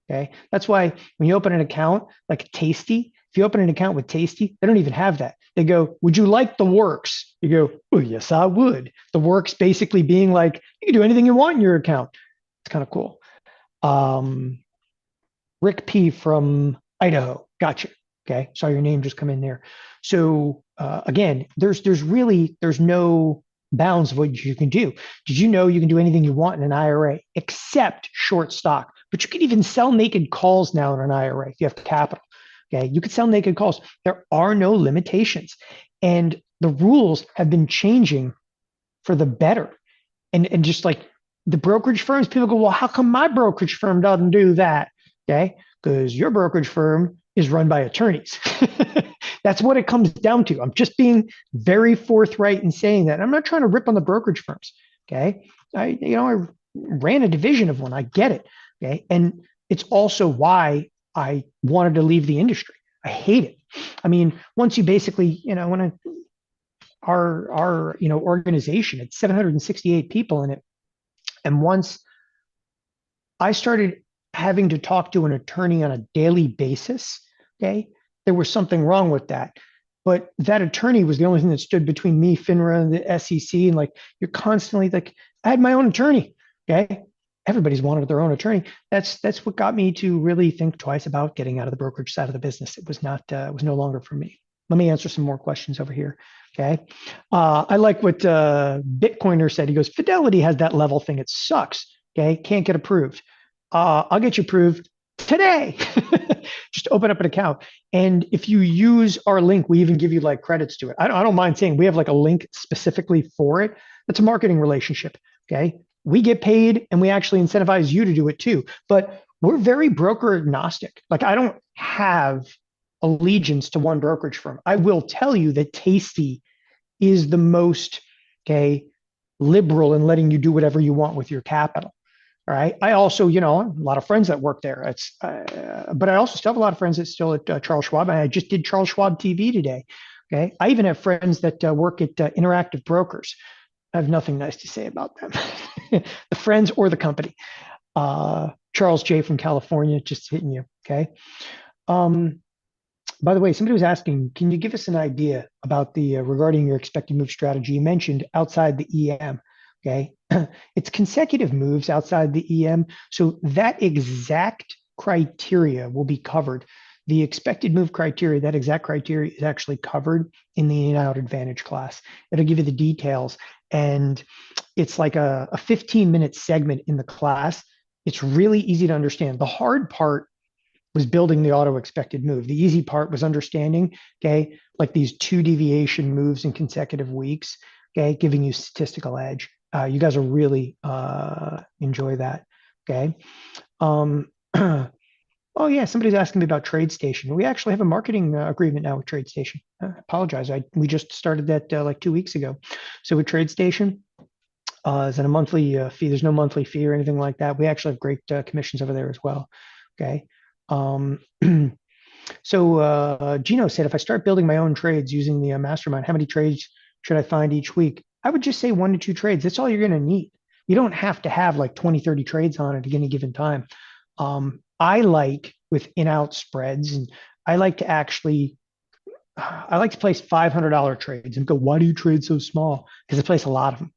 Okay. That's why when you open an account like Tasty, if you open an account with Tasty, they don't even have that. They go, would you like the works? You go, oh, yes, I would. The works basically being like, you can do anything you want in your account. It's kind of cool. Rick P from Idaho. Gotcha. Okay. Saw your name just come in there. So again, there's no bounds of what you can do. Did you know you can do anything you want in an IRA except short stock? But you can even sell naked calls now in an IRA if you have capital. Okay, you could sell naked calls. There are no limitations, and the rules have been changing for the better. And just like the brokerage firms, people go, well, how come my brokerage firm doesn't do that? Okay, because your brokerage firm is run by attorneys. That's what it comes down to. I'm just being very forthright in saying that. I'm not trying to rip on the brokerage firms. Okay, I ran a division of one. I get it. Okay, and it's also why I wanted to leave the industry. I hate it. I mean, once you basically, when our organization, it's 768 people in it, and once I started having to talk to an attorney on a daily basis, okay, there was something wrong with that. But that attorney was the only thing that stood between me, FINRA, and the SEC, and like you're constantly like, I had my own attorney, okay. everybody's wanted their own attorney. That's what got me to really think twice about getting out of the brokerage side of the business. It was not it was no longer for me. Let me answer some more questions over here. Okay. I like what Bitcoiner said. He goes, Fidelity has that level thing. It sucks. Okay. Can't get approved. I'll get you approved today. Just open up an account. And if you use our link, we even give you like credits to it. I don't mind saying we have like a link specifically for it. It's a marketing relationship. Okay. We get paid and we actually incentivize you to do it too. But we're very broker agnostic. Like I don't have allegiance to one brokerage firm. I will tell you that Tasty is the most okay liberal in letting you do whatever you want with your capital. All right. I also, a lot of friends that work there. But I also still have a lot of friends that still at Charles Schwab. I just did Charles Schwab TV today. Okay. I even have friends that work at Interactive Brokers. I have nothing nice to say about them, the friends or the company. Charles J from California, just hitting you. Okay. Um, by the way, somebody was asking, can you give us an idea about the regarding your expected move strategy? You mentioned outside the EM. Okay. It's consecutive moves outside the EM. So that exact criteria will be covered. The expected move criteria, that exact criteria is actually covered in the in out advantage class. It'll give you the details. And it's like a 15-minute segment in the class. It's really easy to understand. The hard part was building the auto expected move. The easy part was understanding, okay, like these two deviation moves in consecutive weeks, okay, giving you statistical edge. You guys will really enjoy that, okay. Um, oh yeah, somebody's asking me about TradeStation. We actually have a marketing agreement now with TradeStation. I apologize, we just started that like 2 weeks ago. So with TradeStation, is it a monthly fee? There's no monthly fee or anything like that. We actually have great commissions over there as well. Okay. Um, so Gino said, if I start building my own trades using the mastermind, how many trades should I find each week? I would just say 1 to 2 trades. That's all you're going to need. You don't have to have like 20, 30 trades on it at any given time. I like with in-out spreads, and I like to actually, I like to place $500 trades and go, why do you trade so small? Because I place a lot of them.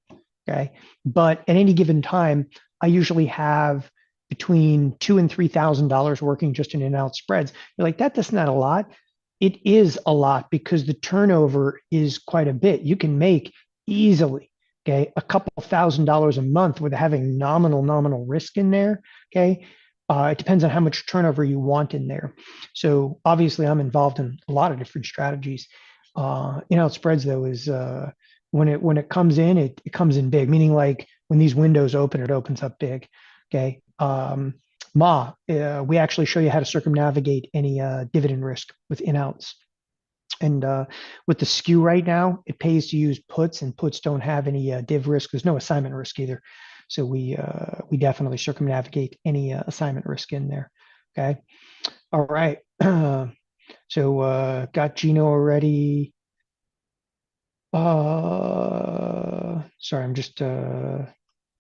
Okay. But at any given time, I usually have between $2,000 and $3,000 working just in and out spreads. You're like, that's not a lot. It is a lot because the turnover is quite a bit. You can make easily, okay, a couple $1,000s a month with having nominal risk in there. Okay. It depends on how much turnover you want in there. So obviously I'm involved in a lot of different strategies. In-out spreads though is when it comes in, it comes in big, meaning like when these windows open, it opens up big. Okay. We actually show you how to circumnavigate any dividend risk with in-outs. And with the skew right now, it pays to use puts, and puts don't have any div risk. There's no assignment risk either. So we definitely circumnavigate any assignment risk in there. Okay. All right. So got Gino already. Sorry, I'm just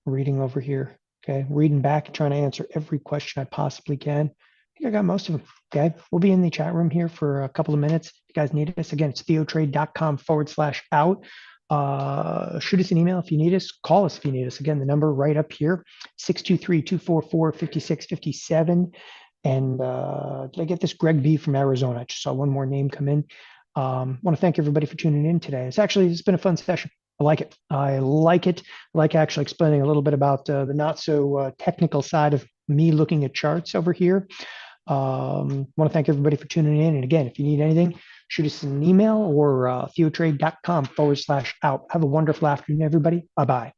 reading over here. Okay, reading back and trying to answer every question I possibly can. I think I got most of them. Okay, we'll be in the chat room here for a couple of minutes. If you guys need us, again, it's theotrade.com/out. Shoot us an email if you need us. Call us if you need us. Again, the number right up here, 623-244-5657. And did I get this? Greg B from Arizona. I just saw one more name come in. Want to thank everybody for tuning in today. It's been a fun session. I like it. I like actually explaining a little bit about the not so technical side of me looking at charts over here. Want to thank everybody for tuning in. And again, if you need anything, shoot us an email or theotrade.com/out. Have a wonderful afternoon, everybody. Bye bye.